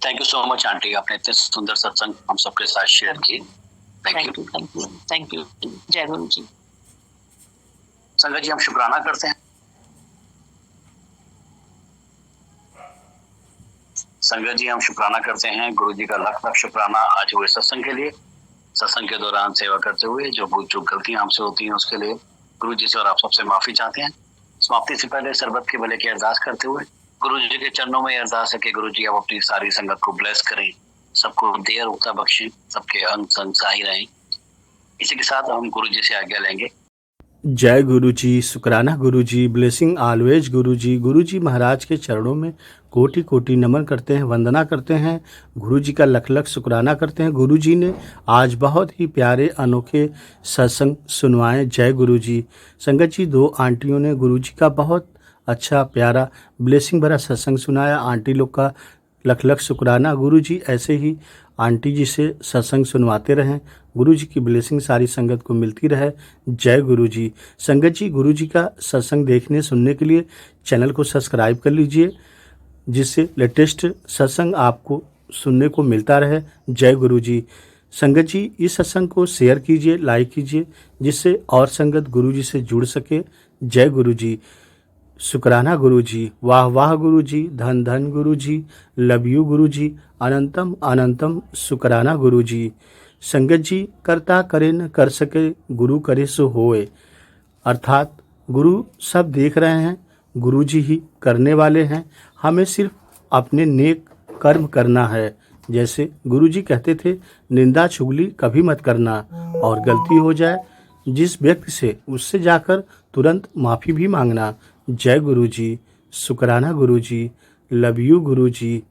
Thank you so much aunty, आपने इतने सुंदर सत्संग हम सबके साथ शेयर किए। Thank you. Thank you. जय गुरु जी। संगत जी, हम शुक्राना करते हैं। संगत जी, हम शुक्राना करते हैं गुरु जी का लाख लाख शुक्राना आज हुए सत्संग के लिए। सत्संग के दौरान सेवा करते हुए जो भूल चूक गलतियां हमसे होती हैं उसके लिए गुरु जी से और आप सबसे माफी चाहते हैं। समाप्ति से पहले सरबत के भले की अरदास करते हुए गुरु जी के चरणों में अरदास है कि गुरु जी आप अपनी सारी संगत को ब्लेस करें, सबको देर उगता बख्शें, सबके अंग संग सही रहें। इसी के साथ हम गुरु जी से आज्ञा लेंगे। जय गुरु जी, शुक्राना गुरु जी, ब्लेसिंग ऑलवेज गुरु जी महाराज के चरणों में कोटि कोटि नमन करते हैं, वंदना करते हैं। गुरु जी का लख लख शुक्राना करते हैं। गुरु जी ने आज बहुत ही प्यारे अनोखे सत्संग सुनवाए। जय गुरु जी। संगत जी, 2 आंटियों ने गुरु जी का बहुत अच्छा प्यारा ब्लेसिंग भरा सत्संग सुनाया। आंटी लोग का लख लख शुक्राना। गुरु जी ऐसे ही आंटी जी से सत्संग सुनवाते रहें। गुरु जी की ब्लेसिंग सारी संगत को मिलती रहे। जय गुरु जी। संगत जी, गुरु जी का सत्संग देखने सुनने के लिए चैनल को सब्सक्राइब कर लीजिए, जिससे लेटेस्ट सत्संग आपको सुनने को मिलता रहे। जय गुरु जी। संगत जी, इस सत्संग को शेयर कीजिए, लाइक कीजिए, जिससे और संगत गुरु जी से जुड़ सके। जय गुरु जी। शुक्राना गुरु जी। वाह वाह गुरु जी। धन धन गुरु जी। लव यू गुरु जी। अनंतम अनंतम शुक्राना गुरु जी। संगत जी, करता करे न कर सके, गुरु करे सो होए। अर्थात गुरु सब देख रहे हैं, गुरु जी ही करने वाले हैं। हमें सिर्फ अपने नेक कर्म करना है। जैसे गुरु जी कहते थे, निंदा चुगली कभी मत करना, और गलती हो जाए जिस व्यक्ति से, उससे जाकर तुरंत माफ़ी भी मांगना। जय गुरु जी। शुक्राना गुरु जी। Love you Guru ji.